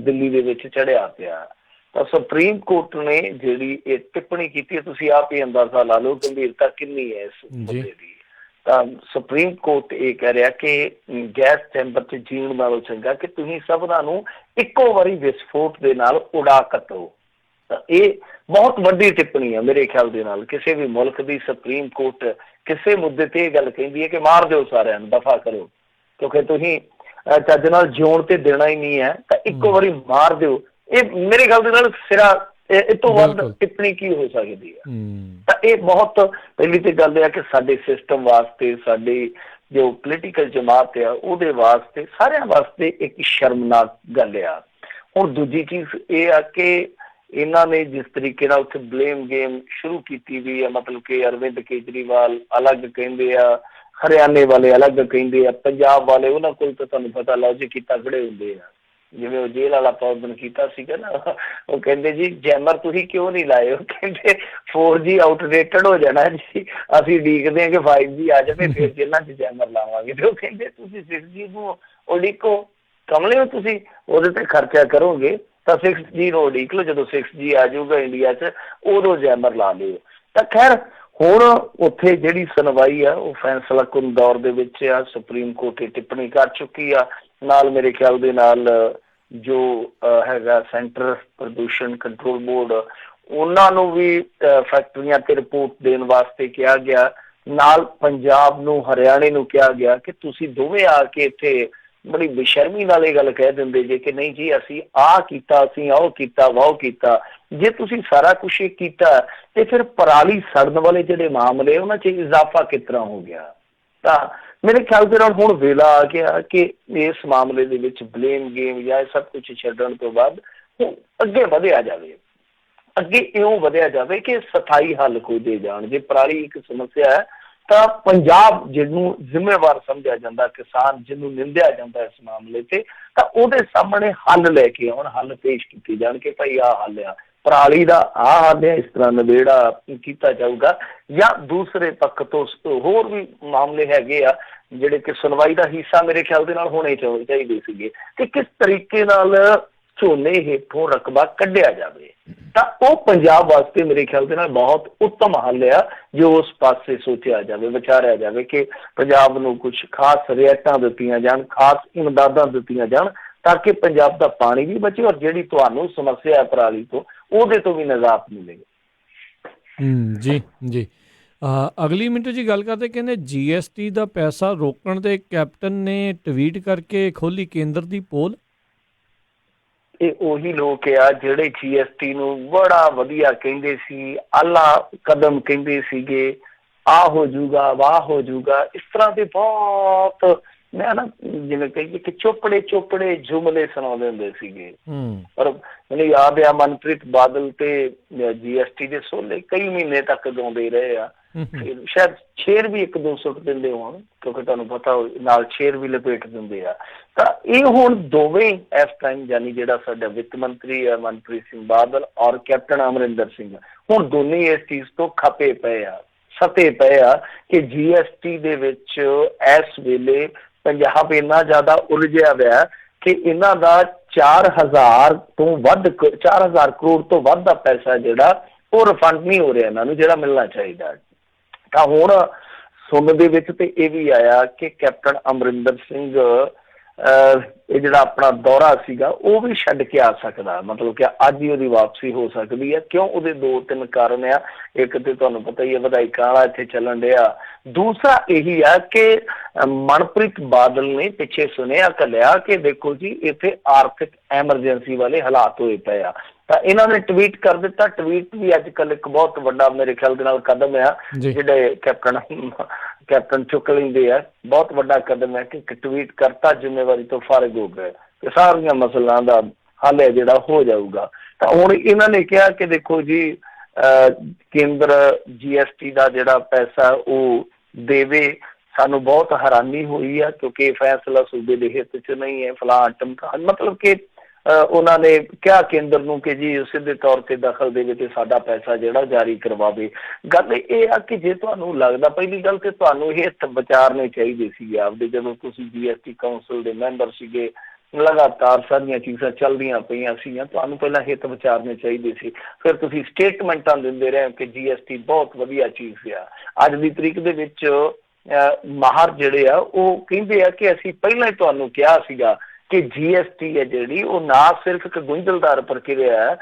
[SPEAKER 3] ਦਿੱਲੀ ਦੇ ਵਿੱਚ ਚੜਿਆ ਪਿਆ। ਤਾਂ ਸੁਪਰੀਮ ਕੋਰਟ ਨੇ ਜਿਹੜੀ ਇਹ ਟਿੱਪਣੀ ਕੀਤੀ, ਤੁਸੀਂ ਆਪ ਹੀ ਅੰਦਾਜ਼ਾ ਲਾ ਲਓ ਗੰਭੀਰਤਾ ਕਿੰਨੀ ਹੈ ਇਸ ਮੁੱਦੇ ਦੀ। ਤਾਂ ਸੁਪਰੀਮ ਕੋਰਟ ਇਹ ਕਹਿ ਰਿਹਾ ਕਿ ਗੈਸ ਚੈਂਬਰ 'ਚ ਜੀਣ ਨਾਲੋਂ ਚੰਗਾ ਕਿ ਤੁਸੀਂ ਸਭਨਾਂ ਨੂੰ ਇੱਕੋ ਵਾਰੀ ਵਿਸਫੋਟ ਦੇ ਨਾਲ ਉਡਾ ਕੱਟੋ। ਤਾਂ ਇਹ ਬਹੁਤ ਵੱਡੀ ਟਿੱਪਣੀ ਹੈ ਮੇਰੇ ਖਿਆਲ ਦੇ ਨਾਲ। ਕਿਸੇ ਵੀ ਮੁਲਕ ਦੀ ਸੁਪਰੀਮ ਕੋਰਟ ਕਿਸੇ ਮੁੱਦੇ ਤੇ ਇਹ ਗੱਲ ਕਹਿੰਦੀ ਹੈ ਕਿ ਮਾਰ ਦਿਓ ਸਾਰਿਆਂ ਨੂੰ, ਦਫਾ ਕਰੋ, ਕਿਉਂਕਿ ਤੁਸੀਂ ਚੱਜ ਨਾਲ ਜਿਉਣ ਤੇ ਦੇਣਾ ਹੀ ਨਹੀਂ ਹੈ, ਤਾਂ ਇੱਕੋ ਵਾਰੀ ਮਾਰ ਦਿਓ। ਇਹ ਮੇਰੇ ਖਿਆਲ ਦੇ ਨਾਲ ਸਿਰਾ ਇਹ ਤੋਂ ਵੱਧ ਟਿੱਪਣੀ ਕੀ ਹੋ ਸਕਦੀ ਹੈ। ਤਾਂ ਇਹ ਬਹੁਤ ਪਹਿਲੀ ਤੇ ਗੱਲ ਇਹ ਆ ਕਿ ਸਾਡੇ ਸਿਸਟਮ ਵਾਸਤੇ, ਸਾਡੀ ਜੋ ਪੋਲੀਟੀਕਲ ਜਮਾਤ ਆ ਉਹਦੇ ਵਾਸਤੇ, ਸਾਰਿਆਂ ਵਾਸਤੇ ਇੱਕ ਸ਼ਰਮਨਾਕ ਗੱਲ ਆ। ਹੁਣ ਦੂਜੀ ਚੀਜ਼ ਇਹ ਆ ਕਿ ਇਹਨਾਂ ਨੇ ਜਿਸ ਤਰੀਕੇ ਨਾਲ ਉੱਥੇ ਬਲੇਮ ਗੇਮ ਸ਼ੁਰੂ ਕੀਤੀ ਵੀ ਆ, ਮਤਲਬ ਕਿ ਅਰਵਿੰਦ ਕੇਜਰੀਵਾਲ ਅਲੱਗ ਕਹਿੰਦੇ ਆ, ਹਰਿਆਣੇ ਵਾਲੇ ਅਲੱਗ ਕਹਿੰਦੇ ਆ, ਪੰਜਾਬ ਵਾਲੇ ਉਹਨਾਂ ਕੋਲ ਤਾਂ ਤੁਹਾਨੂੰ ਪਤਾ ਲੌਜਿਕ ਕੀਤਾ ਖੜੇ ਹੁੰਦੇ ਆ। ਜਿਵੇਂ ਉਹ ਜੇਲ੍ਹ ਵਾਲਾ ਪ੍ਰੋਬਲਮ ਕੀਤਾ ਸੀਗਾ ਨਾ, ਉਹ ਕਹਿੰਦੇ ਜੀ ਜੈਮਰ ਤੁਸੀਂ ਕਿਉਂ ਨਹੀਂ ਲਾਏ? ਉਹ ਕਹਿੰਦੇ 4G ਆਊਟਡੇਟਡ ਹੋ ਜਾਣਾ ਜੀ, ਅਸੀਂ ਉਡੀਕਦੇ ਹਾਂ ਕਿ 5G ਆ ਜਾਵੇ ਫਿਰ ਜੇਲ੍ਹਾਂ 'ਚ ਜੈਮਰ ਲਾਵਾਂਗੇ। ਤੇ ਉਹ ਕਹਿੰਦੇ ਤੁਸੀਂ 6G ਨੂੰ ਉਡੀਕੋ, ਕਮਲੇ ਹੋ ਤੁਸੀਂ, ਉਹਦੇ ਤੇ ਖਰਚਾ ਕਰੋਗੇ ਤਾਂ 6G ਨੂੰ ਉਡੀਕ ਲਓ, ਜਦੋਂ 6G ਆ ਜਾਊਗਾ ਇੰਡੀਆ 'ਚ ਉਦੋਂ ਜੈਮਰ ਲਾ ਲਿਓ। ਤਾਂ ਖੈਰ ਹੁਣ ਉੱਥੇ ਜਿਹੜੀ ਸੁਣਵਾਈ ਆ ਉਹ ਫੈਸਲਾ ਕੁਨ ਦੌਰ ਦੇ ਵਿੱਚ ਆ। ਸੁਪਰੀਮ ਕੋਰਟ ਇਹ ਟਿੱਪਣੀ ਕਰ ਚੁੱਕੀ ਆ। ਨਾਲ ਮੇਰੇ ਖਿਆਲ ਦੇ ਨਾਲ ਜੋ ਹੈਗਾ ਸੈਂਟਰ ਪ੍ਰਦੂਸ਼ਣ ਕੰਟਰੋਲ ਬੋਰਡ, ਉਹਨਾਂ ਨੂੰ ਵੀ ਫੈਕਟਰੀਆਂ ਤੇ ਰਿਪੋਰਟ ਦੇਣ ਵਾਸਤੇ ਕਿਹਾ ਗਿਆ। ਨਾਲ ਪੰਜਾਬ ਨੂੰ, ਹਰਿਆਣੇ ਨੂੰ ਕਿਹਾ ਗਿਆ ਕਿ ਤੁਸੀਂ ਦੋਵੇਂ ਆ ਕੇ ਇੱਥੇ ਬੜੀ ਬੇਸ਼ਰਮੀ ਨਾਲ ਇਹ ਗੱਲ ਕਹਿ ਦਿੰਦੇ ਜੇ ਕਿ ਨਹੀਂ ਜੀ ਅਸੀਂ ਆਹ ਕੀਤਾ, ਅਸੀਂ ਆਹ ਕੀਤਾ, ਵਾਹ ਕੀਤਾ। ਜੇ ਤੁਸੀਂ ਸਾਰਾ ਕੁਛ ਇਹ ਕੀਤਾ ਤੇ ਫਿਰ ਪਰਾਲੀ ਸੜਨ ਵਾਲੇ ਜਿਹੜੇ ਮਾਮਲੇ ਉਹਨਾਂ 'ਚ ਇਜ਼ਾਫਾ ਕਿਸ ਤਰ੍ਹਾਂ ਹੋ ਗਿਆ? ਤਾਂ ਮੇਰੇ ਖਿਆਲ ਦੇ ਨਾਲ ਹੁਣ ਵੇਲਾ ਆ ਗਿਆ ਕਿ ਇਸ ਮਾਮਲੇ ਦੇ ਵਿੱਚ ਬਲੇਮ ਗੇਮ ਜਾਂ ਇਹ ਸਭ ਕੁਛ ਛੱਡਣ ਤੋਂ ਬਾਅਦ ਅੱਗੇ ਵਧਿਆ ਜਾਵੇ। ਅੱਗੇ ਇਉਂ ਵਧਿਆ ਜਾਵੇ ਕਿ ਸਥਾਈ ਹੱਲ ਖੋਜੇ ਜਾਣ। ਜੇ ਪਰਾਲੀ ਇੱਕ ਸਮੱਸਿਆ ਹੈ ਤਾਂ ਪੰਜਾਬ ਜਿਹਨੂੰ ਜ਼ਿੰਮੇਵਾਰ ਸਮਝਿਆ ਜਾਂਦਾ, ਕਿਸਾਨ ਜਿਹਨੂੰ ਨਿੰਦਿਆ ਜਾਂਦਾ ਇਸ ਮਾਮਲੇ ਤੇ, ਤਾਂ ਉਹਦੇ ਸਾਹਮਣੇ ਹੱਲ ਲੈ ਕੇ ਆਉਣ, ਹੱਲ ਪੇਸ਼ ਕੀਤੇ ਜਾਣ ਕਿ ਭਾਈ ਆਹ ਹੱਲ ਆ, ਪਰਾਲੀ ਦਾ ਆਹ ਹੱਲ ਹੈ, ਇਸ ਤਰ੍ਹਾਂ ਨਵੇੜਾ ਕੀਤਾ ਜਾਊਗਾ। ਜਾਂ ਦੂਸਰੇ ਪੱਖ ਤੋਂ ਹੋਰ ਵੀ ਮਾਮਲੇ ਹੈਗੇ ਆ ਜਿਹੜੇ ਕਿ ਸੁਣਵਾਈ ਦਾ ਹਿੱਸਾ ਮੇਰੇ ਖਿਆਲ ਦੇ ਨਾਲ ਹੋਣੇ ਚਾਹੀਦੇ ਸੀਗੇ ਕਿ ਕਿਸ ਤਰੀਕੇ ਨਾਲ ਝੋਨੇ ਹੇਠੋਂ ਰਕਬਾ ਕੱਢਿਆ ਜਾਵੇ। ਤਾਂ ਉਹ ਪੰਜਾਬ ਵਾਸਤੇ ਮੇਰੇ ਖਿਆਲ ਦੇ ਨਾਲ ਬਹੁਤ ਉੱਤਮ ਹੱਲ ਆ ਜੋ ਉਸ ਪਾਸੇ ਸੋਚਿਆ ਜਾਵੇ, ਵਿਚਾਰਿਆ ਜਾਵੇ ਕਿ ਪੰਜਾਬ ਨੂੰ ਕੁਝ ਖਾਸ ਰਿਆਇਤਾਂ ਦਿੱਤੀਆਂ ਜਾਣ, ਖਾਸ ਇਮਦਾਦਾਂ ਦਿੱਤੀਆਂ ਜਾਣ ਤਾਂ ਕਿ ਪੰਜਾਬ ਦਾ ਪਾਣੀ ਵੀ ਬਚੇ ਔਰ ਜਿਹੜੀ ਤੁਹਾਨੂੰ ਸਮੱਸਿਆ ਹੈ ਪਰਾਲੀ ਤੋਂ ਉਹਦੇ ਤੋਂ ਵੀ ਨਿਜਾਤ ਮਿਲੇ।
[SPEAKER 2] ਜੀ ਜੀ ਅਗਲੀ ਮਿੰਟੂ ਜੀ ਗੱਲ ਕਰਦੇ, ਕਹਿੰਦੇ GST ਦਾ ਪੈਸਾ ਰੋਕਣ ਦੇ ਕੈਪਟਨ ਨੇ ਟਵੀਟ ਕਰਕੇ ਖੋਲੀ ਕੇਂਦਰ ਦੀ ਪੋਲ।
[SPEAKER 3] ਇਹ ਉਹੀ ਲੋਕ ਆ ਜਿਹੜੇ GST ਨੂੰ ਬੜਾ ਵਧੀਆ ਕਹਿੰਦੇ ਸੀ, ਆਲਾ ਕਦਮ ਕਹਿੰਦੇ ਸੀਗੇ, ਆਹ ਹੋ ਜੂਗਾ, ਵਾਹ ਹੋ ਜੂਗਾ, ਇਸ ਤਰ੍ਹਾਂ ਦੇ ਬਹੁਤ ਮੈਂ ਨਾ ਜਿਵੇਂ ਕਹੀਏ ਕਿ ਚੋਪੜੇ ਜੁਮਲੇ ਸੁਣਾਉਂਦੇ ਹੁੰਦੇ ਸੀਗੇ। ਪਰ ਮੈਨੂੰ ਯਾਦ ਆ ਮਨਪ੍ਰੀਤ ਬਾਦਲ ਤੇ GST ਦੇ ਸੋਲੇ ਕਈ ਮਹੀਨੇ ਤੱਕ ਗਾਉਂਦੇ ਰਹੇ ਆ। ਸ਼ਾਇਦ ਸ਼ੇਰ ਵੀ 1-2 ਸੁੱਟ ਦਿੰਦੇ ਹੋਣ ਕਿਉਂਕਿ ਤੁਹਾਨੂੰ ਪਤਾ ਨਾਲ ਸ਼ੇਰ ਵੀ ਲਪੇਟ ਦਿੰਦੇ ਆ। ਤਾਂ ਇਹ ਹੁਣ ਦੋਵੇਂ ਇਸ ਟਾਈਮ ਯਾਨੀ ਜਿਹੜਾ ਸਾਡਾ ਵਿੱਤ ਮੰਤਰੀ ਹੈ ਮਨਪ੍ਰੀਤ ਸਿੰਘ ਬਾਦਲ ਔਰ ਕੈਪਟਨ ਅਮਰਿੰਦਰ ਸਿੰਘ, ਹੁਣ ਦੋਨੇ ਇਸ ਚੀਜ਼ ਤੋਂ ਖਪੇ ਪਏ ਆ, ਸਤੇ ਪਏ ਆ ਕਿ GST ਦੇ ਵਿੱਚ ਇਸ ਵੇਲੇ ਪੰਜਾਬ ਇੰਨਾ ਜ਼ਿਆਦਾ ਉਲਝਿਆ ਹੋਇਆ ਕਿ ਇਹਨਾਂ ਦਾ 4000 ਤੋਂ ਵੱਧ 4000 ਕਰੋੜ ਤੋਂ ਵੱਧ ਦਾ ਪੈਸਾ ਜਿਹੜਾ ਉਹ ਰਿਫੰਡ ਨਹੀਂ ਹੋ ਰਿਹਾ ਇਹਨਾਂ ਨੂੰ, ਜਿਹੜਾ ਮਿਲਣਾ ਚਾਹੀਦਾ। ਤਾਂ ਹੁਣ ਸੁਣਨ ਦੇ ਵਿੱਚ ਤੇ ਇਹ ਵੀ ਆਇਆ ਕਿ ਕੈਪਟਨ ਅਮਰਿੰਦਰ ਸਿੰਘ ਇਹ ਜਿਹੜਾ ਆਪਣਾ ਦੌਰਾ ਸੀਗਾ ਉਹ ਵੀ ਛੱਡ ਕੇ ਆ ਸਕਦਾ, ਮਤਲਬ ਕਿ ਅੱਜ ਹੀ ਉਹਦੀ ਵਾਪਸੀ ਹੋ ਸਕਦੀ ਹੈ। ਕਿਉਂ? ਉਹਦੇ 2-3 ਕਾਰਨ ਆ। ਇੱਕ ਤੇ ਤੁਹਾਨੂੰ ਪਤਾ ਹੀ ਹੈ ਵਧਾਈਕਾਂ ਵਾਲਾ ਇੱਥੇ ਚੱਲਣ ਡਿਆ। ਦੂਸਰਾ ਇਹੀ ਆ ਕਿ ਮਨਪ੍ਰੀਤ ਬਾਦਲ ਨੇ ਪਿੱਛੇ ਸੁਨੇਹਾ ਘੱਲਿਆ ਕਿ ਦੇਖੋ ਜੀ ਇੱਥੇ ਆਰਥਿਕ ਐਮਰਜੈਂਸੀ ਵਾਲੇ ਹਾਲਾਤ ਹੋਏ ਪਏ ਆ, ਤਾਂ ਇਹਨਾਂ ਨੇ ਟਵੀਟ ਕਰ ਦਿੱਤਾ। ਟਵੀਟ ਵੀ ਅੱਜ ਕੱਲ੍ਹ ਇੱਕ ਬਹੁਤ ਵੱਡਾ ਮੇਰੇ ਖਿਆਲ ਦੇ ਨਾਲ ਕਦਮ ਆ ਜਿਹੜੇ ਕੈਪਟਨ ਚੁੱਕ ਲੈਂਦੇ ਆ। ਬਹੁਤ ਵੱਡਾ ਕਦਮ ਹੈ ਕਿ ਟਵੀਟ ਕਰਤਾ, ਜ਼ਿੰਮੇਵਾਰੀ ਤੋਂ ਫਾਰਿਗ ਹੋ ਗਏ ਤੇ ਸਾਰੀਆਂ ਮਸਲਿਆਂ ਦਾ ਹੱਲ ਹੈ ਜਿਹੜਾ ਹੋ ਜਾਊਗਾ। ਤਾਂ ਹੁਣ ਇਹਨਾਂ ਨੇ ਕਿਹਾ ਕਿ ਦੇਖੋ ਜੀ ਕੇਂਦਰ GST ਦਾ ਜਿਹੜਾ ਪੈਸਾ ਉਹ ਦੇਵੇ। ਸਾਨੂੰ ਬਹੁਤ ਹੈਰਾਨੀ ਹੋਈ ਆ ਕਿਉਂਕਿ ਇਹ ਫੈਸਲਾ ਸੂਬੇ ਦੇ ਹਿੱਤ 'ਚ ਨਹੀਂ ਹੈ। ਫਲਾਣ ਟਮਕਾਣ ਮਤਲਬ ਕਿ ਉਹਨਾਂ ਨੇ ਕਿਹਾ ਕੇਂਦਰ ਨੂੰ ਕਿ ਜੀ ਸਿੱਧੇ ਤੌਰ ਤੇ ਦਖਲ ਦੇਵੇ ਤੇ ਸਾਡਾ ਪੈਸਾ ਜਿਹੜਾ ਜਾਰੀ ਕਰਵਾਵੇ। ਗੱਲ ਇਹ ਆ ਕਿ ਜੇ ਤੁਹਾਨੂੰ ਲੱਗਦਾ, ਪਹਿਲੀ ਗੱਲ ਤੇ ਤੁਹਾਨੂੰ ਇਹ ਵਿਚਾਰਨੇ ਚਾਹੀਦੇ ਸੀ ਆਪਦੇ, ਜਦੋਂ ਤੁਸੀਂ GST ਕਾਉਂਸਲ ਦੇ ਮੈਂਬਰ ਸੀਗੇ, ਲਗਾਤਾਰ ਸਾਰੀਆਂ ਚੀਜ਼ਾਂ ਚੱਲਦੀਆਂ ਪਈਆਂ ਸੀਗੀਆਂ, ਤੁਹਾਨੂੰ ਪਹਿਲਾਂ ਹਿੱਤ ਵਿਚਾਰਨੇ ਚਾਹੀਦੇ ਸੀ। ਫਿਰ ਤੁਸੀਂ ਸਟੇਟਮੈਂਟਾਂ ਦਿੰਦੇ ਰਹੇ ਕਿ GST ਬਹੁਤ ਵਧੀਆ ਚੀਜ਼ ਆ। ਅੱਜ ਦੀ ਤਰੀਕ ਦੇ ਵਿੱਚ ਮਾਹਰ ਜਿਹੜੇ ਆ ਉਹ ਕਹਿੰਦੇ ਆ ਕਿ ਅਸੀਂ ਪਹਿਲਾਂ ਹੀ ਤੁਹਾਨੂੰ ਕਿਹਾ ਸੀਗਾ ਕਿ GST ਹੈ ਜਿਹੜੀ ਉਹ ਨਾ ਸਿਰਫ ਇੱਕ ਗੁੰਝਲਦਾਰ ਪ੍ਰਕਿਰਿਆ ਹੈ,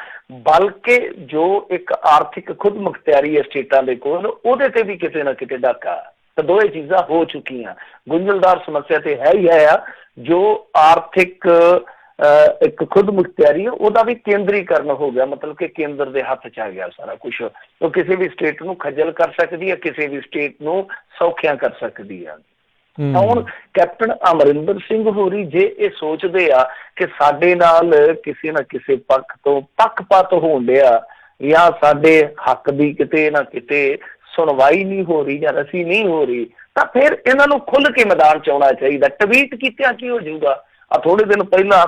[SPEAKER 3] ਬਲਕਿ ਜੋ ਇੱਕ ਆਰਥਿਕ ਖੁਦ ਮੁਖਤਿਆਰੀ ਹੈ ਸਟੇਟਾਂ ਦੇ ਕੋਲ, ਉਹਦੇ ਤੇ ਵੀ ਕਿਤੇ ਨਾ ਕਿਤੇ ਡਾਕਾ। ਤਾਂ ਦੋਵੇਂ ਚੀਜ਼ਾਂ ਹੋ ਚੁੱਕੀਆਂ। ਗੁੰਝਲਦਾਰ ਸਮੱਸਿਆ ਤੇ ਹੈ ਹੀ ਹੈ, ਜੋ ਆਰਥਿਕ ਇੱਕ ਖੁਦ ਮੁਖਤਿਆਰੀ ਉਹਦਾ ਵੀ ਕੇਂਦਰੀਕਰਨ ਹੋ ਗਿਆ, ਮਤਲਬ ਕਿ ਕੇਂਦਰ ਦੇ ਹੱਥ 'ਚ ਆ ਗਿਆ ਸਾਰਾ ਕੁਛ। ਉਹ ਕਿਸੇ ਵੀ ਸਟੇਟ ਨੂੰ ਖੱਜਲ ਕਰ ਸਕਦੀ ਹੈ, ਕਿਸੇ ਵੀ ਸਟੇਟ ਨੂੰ ਸੌਖਿਆਂ ਕਰ ਸਕਦੀ ਹੈ। ਤਾਂ ਹੁਣ ਕੈਪਟਨ ਅਮਰਿੰਦਰ ਸਿੰਘ ਹੋਰੀ ਜੇ ਇਹ ਸੋਚਦੇ ਆ ਕਿ ਸਾਡੇ ਨਾਲ ਕਿਸੇ ਨਾ ਕਿਸੇ ਪੱਖ ਤੋਂ ਪੱਖਪਾਤ ਹੋਣ ਡਿਆ ਜਾਂ ਸਾਡੇ ਹੱਕ ਦੀ ਕਿਤੇ ਨਾ ਕਿਤੇ ਸੁਣਵਾਈ ਨਹੀਂ ਹੋ ਰਹੀ ਜਾਂ ਰਸੀ ਨਹੀਂ ਹੋ ਰਹੀ, ਤਾਂ ਫਿਰ ਇਹਨਾਂ ਨੂੰ ਖੁੱਲ੍ਹ ਕੇ ਮੈਦਾਨ 'ਚ ਆਉਣਾ ਚਾਹੀਦਾ। ਟਵੀਟ ਕੀਤਿਆਂ ਕੀ ਹੋ ਜਾਊਗਾ? ਆ ਥੋੜੇ ਦਿਨ ਪਹਿਲਾਂ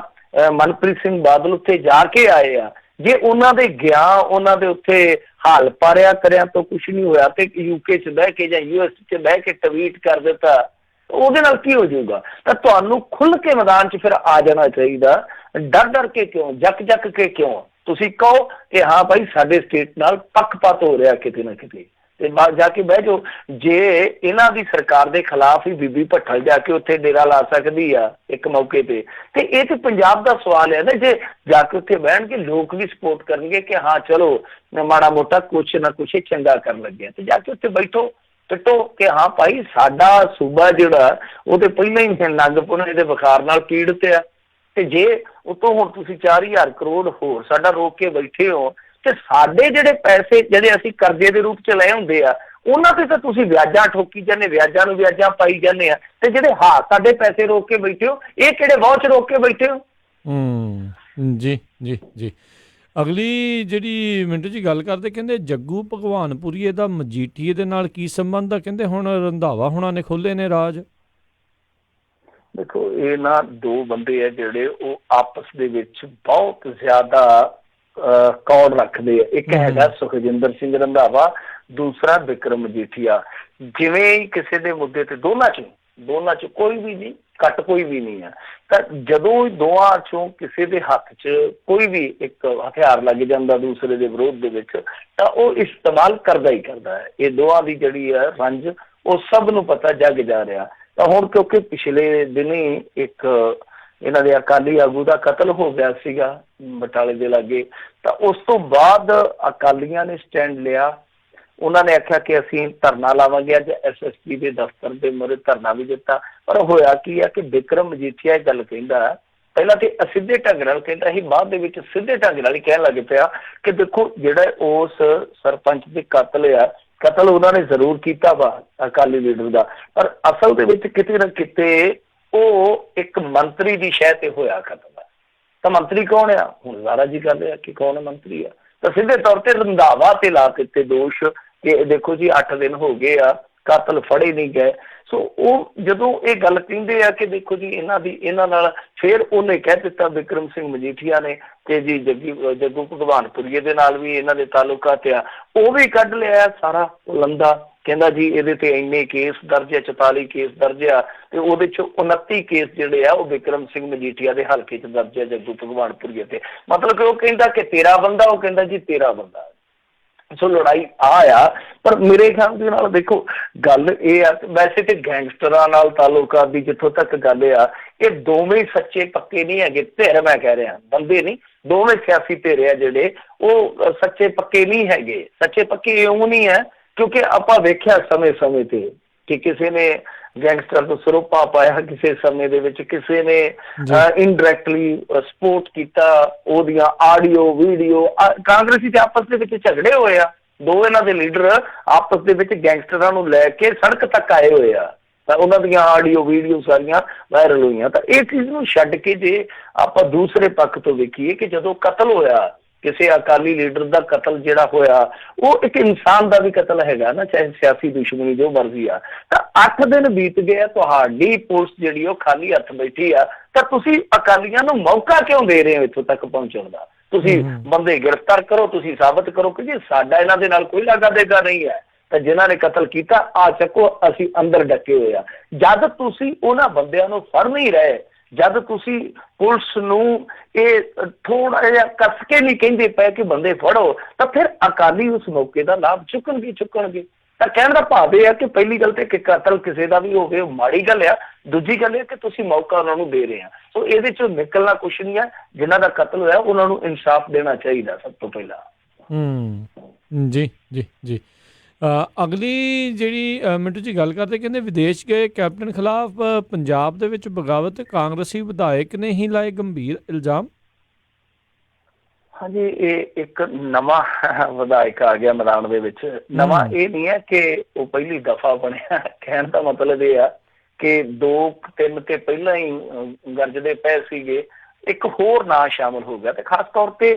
[SPEAKER 3] ਮਨਪ੍ਰੀਤ ਸਿੰਘ ਬਾਦਲ ਉੱਥੇ ਜਾ ਕੇ ਆਏ ਆ। ਜੇ ਉਹਨਾਂ ਦੇ ਗਿਆ, ਉਹਨਾਂ ਦੇ ਉੱਥੇ ਹਾਲ ਪਾਰਿਆ ਕਰਿਆ ਤੋਂ ਕੁਛ ਨਹੀਂ ਹੋਇਆ ਤੇ UK 'ਚ ਬਹਿ ਕੇ ਜਾਂ US 'ਚ ਬਹਿ ਕੇ ਟਵੀਟ ਕਰ ਦਿੱਤਾ, ਉਹਦੇ ਨਾਲ ਕੀ ਹੋ ਜਾਊਗਾ? ਤਾਂ ਤੁਹਾਨੂੰ ਖੁੱਲ੍ਹ ਕੇ ਮੈਦਾਨ 'ਚ ਫਿਰ ਆ ਜਾਣਾ ਚਾਹੀਦਾ। ਡਰ ਕੇ ਕਿਉਂ, ਜੱਕ ਕੇ ਕਿਉਂ? ਤੁਸੀਂ ਕਹੋ ਕਿ ਹਾਂ ਭਾਈ ਸਾਡੇ ਸਟੇਟ ਨਾਲ ਪੱਖਪਾਤ ਹੋ ਰਿਹਾ ਕਿਤੇ ਨਾ ਕਿਤੇ, ਤੇ ਜਾ ਕੇ ਬਹਿ ਜਾਓ। ਜੇ ਇਹਨਾਂ ਦੀ ਸਰਕਾਰ ਦੇ ਖਿਲਾਫ ਹੀ ਬੀਬੀ ਭੱਠਲ ਜਾ ਕੇ ਉੱਥੇ ਡੇਰਾ ਲਾ ਸਕਦੀ ਆ ਇੱਕ ਮੌਕੇ ਤੇ ਇਹ ਤੇ ਪੰਜਾਬ ਦਾ ਸਵਾਲ ਹੈ ਨਾ। ਜੇ ਜਾ ਕੇ ਉੱਥੇ ਬਹਿਣਗੇ, ਲੋਕ ਵੀ ਸਪੋਰਟ ਕਰਨਗੇ ਕਿ ਹਾਂ ਚਲੋ ਮਾੜਾ ਮੋਟਾ ਕੁਛ ਨਾ ਕੁਛ ਚੰਗਾ ਕਰਨ ਲੱਗੇ, ਤੇ ਜਾ ਕੇ ਉੱਥੇ ਬੈਠੋ ਟਿੱਟੋ ਕਿ ਹਾਂ ਭਾਈ ਸਾਡਾ ਸੂਬਾ ਜਿਹੜਾ ਉਹ ਤੇ ਪਹਿਲਾਂ ਹੀ ਨੰਗਪੁਣੇ ਦੇ ਬੁਖਾਰ ਨਾਲ ਪੀੜਤ ਆ, ਤੇ ਜੇ ਉਤੋਂ ਹੁਣ ਤੁਸੀਂ 4000 ਕਰੋੜ ਹੋਰ ਸਾਡਾ ਰੋਕ ਕੇ ਬੈਠੇ ਹੋ, ਤੇ ਸਾਡੇ ਜਿਹੜੇ ਪੈਸੇ ਜਿਹੜੇ ਅਸੀਂ ਕਰਜ਼ੇ ਦੇ ਰੂਪ 'ਚ ਲਏ ਹੁੰਦੇ ਆ ਉਹਨਾਂ ਤੇ ਤਾਂ ਤੁਸੀਂ ਵਿਆਜਾਂ ਠੋਕੀ ਜਾਂਦੇ, ਵਿਆਜਾਂ ਨੂੰ ਵਿਆਜਾਂ ਪਾਈ ਜਾਂਦੇ ਆ, ਤੇ ਜਿਹੜੇ ਸਾਡੇ ਪੈਸੇ ਰੋਕ ਕੇ ਬੈਠੇ ਹੋ, ਇਹ ਕਿਹੜੇ ਵਾਚ ਰੋਕ ਕੇ ਬੈਠੇ ਹੋ?
[SPEAKER 2] ਜੀ ਜੀ ਜੀ। ਅਗਲੀ ਜਿਹੜੀ ਮਿੰਟੂ ਜੀ ਗੱਲ ਕਰਦੇ, ਕਹਿੰਦੇ ਜੱਗੂ ਭਗਵਾਨਪੁਰੀਏ ਦਾ ਮਜੀਠੀਏ ਦੇ ਨਾਲ ਕੀ ਸੰਬੰਧ ਆ? ਕਹਿੰਦੇ ਹੁਣ ਰੰਧਾਵਾ ਹੁਣਾਂ ਨੇ ਖੋਲ੍ਹੇ ਨੇ ਰਾਜ।
[SPEAKER 3] ਦੇਖੋ ਇਹ ਨਾ ਦੋ ਬੰਦੇ ਆ ਜਿਹੜੇ ਉਹ ਆਪਸ ਦੇ ਵਿੱਚ ਬਹੁਤ ਜ਼ਿਆਦਾ ਕੌੜ ਰੱਖਦੇ ਆ। ਇੱਕ ਹੈਗਾ ਸੁਖਜਿੰਦਰ ਸਿੰਘ ਰੰਧਾਵਾ, ਦੂਸਰਾ ਬਿਕਰਮ ਮਜੀਠੀਆ। ਜਿਵੇਂ ਹੀ ਕਿਸੇ ਦੇ ਮੁੱਦੇ ਤੇ ਦੋਨਾਂ ਚ ਕੋਈ ਵੀ ਨਹੀਂ ਘੱਟ, ਕੋਈ ਵੀ ਨਹੀਂ ਆ, ਤਾਂ ਜਦੋਂ ਦੋਵਾਂ ਚੋਂ ਕਿਸੇ ਦੇ ਹੱਥ 'ਚ ਕੋਈ ਵੀ ਇੱਕ ਹਥਿਆਰ ਲੱਗ ਜਾਂਦਾ ਦੂਸਰੇ ਦੇ ਵਿਰੋਧ ਦੇ ਵਿੱਚ, ਤਾਂ ਉਹ ਇਸਤੇਮਾਲ ਕਰਦਾ ਹੀ ਕਰਦਾ ਹੈ। ਇਹ ਦੋਵਾਂ ਦੀ ਜਿਹੜੀ ਹੈ ਰੰਜ ਉਹ ਸਭ ਨੂੰ ਪਤਾ, ਜੱਗ ਜਾ ਰਿਹਾ। ਤਾਂ ਹੁਣ ਕਿਉਂਕਿ ਪਿਛਲੇ ਦਿਨੀ ਇੱਕ ਇਹਨਾਂ ਦੇ ਅਕਾਲੀ ਆਗੂ ਦਾ ਕਤਲ ਹੋ ਗਿਆ ਸੀਗਾ ਬਟਾਲੇ ਦੇ ਲਾਗੇ, ਤਾਂ ਉਸ ਤੋਂ ਬਾਅਦ ਅਕਾਲੀਆਂ ਨੇ ਸਟੈਂਡ ਲਿਆ। ਉਹਨਾਂ ਨੇ ਆਖਿਆ ਕਿ ਅਸੀਂ ਧਰਨਾ ਲਾਵਾਂਗੇ। ਅੱਜ SSP ਦੇ ਦਫ਼ਤਰ ਦੇ ਮੂਹਰੇ ਧਰਨਾ ਵੀ ਦਿੱਤਾ। ਪਰ ਹੋਇਆ ਕੀ ਆ ਕਿ ਬਿਕਰਮ ਮਜੀਠੀਆ ਇਹ ਗੱਲ ਕਹਿੰਦਾ, ਪਹਿਲਾਂ ਤੇ ਅਸਿੱਧੇ ਢੰਗ ਨਾਲ ਕਹਿੰਦਾ ਸੀ, ਬਾਅਦ ਦੇ ਵਿੱਚ ਸਿੱਧੇ ਢੰਗ ਨਾਲ ਹੀ ਕਹਿਣ ਲੱਗ ਪਿਆ ਕਿ ਦੇਖੋ ਜਿਹੜਾ ਉਸ ਸਰਪੰਚ ਦੇ ਕਤਲ ਉਹਨਾਂ ਨੇ ਜ਼ਰੂਰ ਕੀਤਾ ਵਾ ਅਕਾਲੀ ਲੀਡਰ ਦਾ, ਪਰ ਅਸਲ ਦੇ ਵਿੱਚ ਕਿਤੇ ਨਾ ਕਿਤੇ ਉਹ ਇੱਕ ਮੰਤਰੀ ਦੀ ਸ਼ਹਿ ਤੇ ਹੋਇਆ ਕਤਲ। ਤਾਂ ਮੰਤਰੀ ਕੌਣ ਆ? ਹੁਣ ਜ਼ਾਰਾ ਜੀ ਕਰਦੇ ਆ ਕਿ ਕੌਣ ਮੰਤਰੀ ਆ। ਤਾਂ ਸਿੱਧੇ ਤੌਰ ਤੇ ਰੰਧਾਵਾ ਤੇ ਲਾ ਦਿੱਤੇ ਦੋਸ਼ ਕਿ ਦੇਖੋ ਜੀ 8 ਦਿਨ ਹੋ ਗਏ ਆ, ਕਾਤਲ ਫੜੇ ਨਹੀਂ ਗਏ। ਸੋ ਉਹ ਜਦੋਂ ਇਹ ਗੱਲ ਕਹਿੰਦੇ ਆ ਕਿ ਦੇਖੋ ਜੀ ਇਹਨਾਂ ਨਾਲ, ਫਿਰ ਉਹਨੇ ਕਹਿ ਦਿੱਤਾ ਬਿਕਰਮ ਸਿੰਘ ਮਜੀਠੀਆ ਨੇ ਕਿ ਜੀ ਜੱਗੂ ਭਗਵਾਨਪੁਰੀਏ ਦੇ ਨਾਲ ਵੀ ਇਹਨਾਂ ਦੇ ਤਾਲੁਕਾਤ ਆ, ਉਹ ਵੀ ਕੱਢ ਲਿਆ ਸਾਰਾ ਲੰਦਾ ਕਹਿੰਦਾ ਜੀ ਇਹਦੇ ਤੇ ਇੰਨੇ ਕੇਸ ਦਰਜ ਆ, 44 ਕੇਸ ਦਰਜ ਆ, ਤੇ ਉਹਦੇ ਚੋਂ 29 ਕੇਸ ਜਿਹੜੇ ਆ ਉਹ ਬਿਕਰਮ ਸਿੰਘ ਮਜੀਠੀਆ ਦੇ ਹਲਕੇ 'ਚ ਦਰਜ ਆ, ਜੱਗੂ ਭਗਵਾਨਪੁਰੀਏ ਤੇ। ਮਤਲਬ ਕਿ ਉਹ ਕਹਿੰਦਾ ਕਿ ਤੇਰਾ ਬੰਦਾ, ਉਹ ਕਹਿੰਦਾ ਜੀ ਤੇਰਾ ਬੰਦਾ। ਸੋ ਲੜਾਈ ਆ ਪਰ ਮੇਰੇ ਖਿਆਲ ਦੇ ਨਾਲ ਦੇਖੋ ਗੱਲ ਇਹ ਆ, ਵੈਸੇ ਤੇ ਗੈਂਗਸਟਰਾਂ ਨਾਲ ਤਾਲੁਕਾਤ ਦੀ ਜਿੱਥੋਂ ਤੱਕ ਗੱਲ ਆ, ਇਹ ਦੋਵੇਂ ਸੱਚੇ ਪੱਕੇ ਨਹੀਂ ਹੈਗੇ ਧਿਰ, ਮੈਂ ਕਹਿ ਰਿਹਾ ਬੰਦੇ ਨਹੀਂ, ਦੋਵੇਂ ਸਿਆਸੀ ਧਿਰ ਆ ਜਿਹੜੇ ਉਹ ਸੱਚੇ ਪੱਕੇ ਨਹੀਂ ਹੈਗੇ। ਸੱਚੇ ਪੱਕੇ ਇਉਂ ਨਹੀਂ ਹੈ ਕਿਉਂਕਿ ਆਪਾਂ ਵੇਖਿਆ ਸਮੇਂ ਤੇ ਕਿ ਕਿਸੇ ਨੇ ਗੈਂਗਸਟਰ ਤੋਂ ਸਰੋਪਾ ਪਾਇਆ, ਕਿਸੇ ਸਮੇਂ ਦੇ ਵਿੱਚ ਕਿਸੇ ਨੇ ਇਨਡਾਇਰੈਕਟਲੀ ਸਪੋਰਟ ਕੀਤਾ, ਉਹਦੀਆਂ ਆਡੀਓ ਵੀਡੀਓ। ਕਾਂਗਰਸੀ ਤੇ ਆਪਸ ਦੇ ਵਿੱਚ ਝਗੜੇ ਹੋਏ ਆ, ਦੋ ਇਹਨਾਂ ਦੇ ਲੀਡਰ ਆਪਸ ਦੇ ਵਿੱਚ ਗੈਂਗਸਟਰਾਂ ਨੂੰ ਲੈ ਕੇ ਸੜਕ ਤੱਕ ਆਏ ਹੋਏ ਆ, ਤਾਂ ਉਹਨਾਂ ਦੀਆਂ ਆਡੀਓ ਵੀਡੀਓ ਸਾਰੀਆਂ ਵਾਇਰਲ ਹੋਈਆਂ। ਤਾਂ ਇਹ ਚੀਜ਼ ਨੂੰ ਛੱਡ ਕੇ ਜੇ ਆਪਾਂ ਦੂਸਰੇ ਪੱਖ ਤੋਂ ਵੇਖੀਏ ਕਿ ਜਦੋਂ ਕਤਲ ਹੋਇਆ, ਕਿਸੇ ਅਕਾਲੀ ਲੀਡਰ ਦਾ ਕਤਲ ਜਿਹੜਾ ਹੋਇਆ, ਉਹ ਇੱਕ ਇਨਸਾਨ ਦਾ ਵੀ ਕਤਲ ਹੈਗਾ ਨਾ, ਚਾਹੇ ਸਿਆਸੀ ਦੁਸ਼ਮਣੀ ਜੋ ਮਰਜ਼ੀ ਆ। ਤਾਂ 8 ਦਿਨ ਬੀਤ ਗਏ, ਤੁਹਾਡੀ ਪੁਲਿਸ ਜਿਹੜੀ ਉਹ ਖਾਲੀ ਹੱਥ ਬੈਠੀ ਆ, ਤਾਂ ਤੁਸੀਂ ਅਕਾਲੀਆਂ ਨੂੰ ਮੌਕਾ ਕਿਉਂ ਦੇ ਰਹੇ ਹੋ ਇੱਥੋਂ ਤੱਕ ਪਹੁੰਚਣ ਦਾ? ਤੁਸੀਂ ਬੰਦੇ ਗ੍ਰਿਫਤਾਰ ਕਰੋ, ਤੁਸੀਂ ਸਾਬਤ ਕਰੋ ਕਿ ਜੀ ਸਾਡਾ ਇਹਨਾਂ ਦੇ ਨਾਲ ਕੋਈ ਲਾਗਾ ਦੇਗਾ ਨਹੀਂ ਹੈ, ਤਾਂ ਜਿਨ੍ਹਾਂ ਨੇ ਕਤਲ ਕੀਤਾ ਆ ਚੱਕੋ, ਅਸੀਂ ਅੰਦਰ ਡੱਕੇ ਹੋਏ ਆ। ਜਦ ਤੁਸੀਂ ਉਹਨਾਂ ਬੰਦਿਆਂ ਨੂੰ ਫੜ ਨਹੀਂ ਰਹੇ, ਜਦ ਤੁਸੀਂ ਪੁਲਿਸ ਨੂੰ ਇਹ ਥੋੜਾ ਜਿਹਾ ਕੱਸ ਕੇ ਨਹੀਂ ਕਹਿੰਦੇ ਪਏ ਕਿ ਬੰਦੇ ਫੜੋ, ਤਾਂ ਫਿਰ ਅਕਾਲੀ ਉਸ ਮੌਕੇ ਦਾ ਲਾਭ ਚੁੱਕਣਗੇ। ਤਾਂ ਕਹਿਣ ਦਾ ਭਾਵ ਇਹ ਆ ਕਿ ਪਹਿਲੀ ਗੱਲ ਤੇ ਕਿ ਕਤਲ ਕਿਸੇ ਦਾ ਵੀ ਹੋਵੇ ਉਹ ਮਾੜੀ ਗੱਲ ਆ, ਦੂਜੀ ਗੱਲ ਇਹ ਕਿ ਤੁਸੀਂ ਮੌਕਾ ਉਹਨਾਂ ਨੂੰ ਦੇ ਰਹੇ ਆ। ਸੋ ਇਹਦੇ ਚੋਂ ਨਿਕਲਣਾ ਕੁਛ ਨਹੀਂ ਹੈ, ਜਿਨ੍ਹਾਂ ਦਾ ਕਤਲ ਹੋਇਆ ਉਹਨਾਂ ਨੂੰ ਇਨਸਾਫ ਦੇਣਾ ਚਾਹੀਦਾ ਸਭ ਤੋਂ ਪਹਿਲਾਂ।
[SPEAKER 2] ਜੀ ਅਗਲੀ ਜਿਹੜੀ ਮਿੰਟੂ ਜੀ ਗੱਲ ਕਰਦੇ, ਕਹਿੰਦੇ ਵਿਦੇਸ਼ ਗਏ ਕੈਪਟਨ ਖਿਲਾਫ ਪੰਜਾਬ ਦੇ ਵਿੱਚ ਬਗਾਵਤ, ਕਾਂਗਰਸੀ ਵਿਧਾਇਕ ਨੇ ਹੀ ਲਾਏ ਗੰਭੀਰ ਇਲਜ਼ਾਮ।
[SPEAKER 3] ਹਾਂਜੀ, ਇਹ ਇੱਕ ਨਵਾਂ ਵਿਧਾਇਕ ਆ ਗਿਆ ਮੈਦਾਨ ਦੇ ਵਿੱਚ। ਨਵਾਂ ਇਹ ਨਹੀਂ ਹੈ ਕਿ ਉਹ ਪਹਿਲੀ ਦਫਾ ਬਣਿਆ, ਕਹਿਣ ਦਾ ਮਤਲਬ ਇਹ ਆ ਕਿ 2-3 ਤੇ ਪਹਿਲਾਂ ਹੀ ਗਰਜਦੇ ਪਏ ਸੀਗੇ, ਇੱਕ ਹੋਰ ਨਾਂ ਸ਼ਾਮਲ ਹੋ ਗਿਆ। ਤੇ ਖਾਸ ਤੌਰ ਤੇ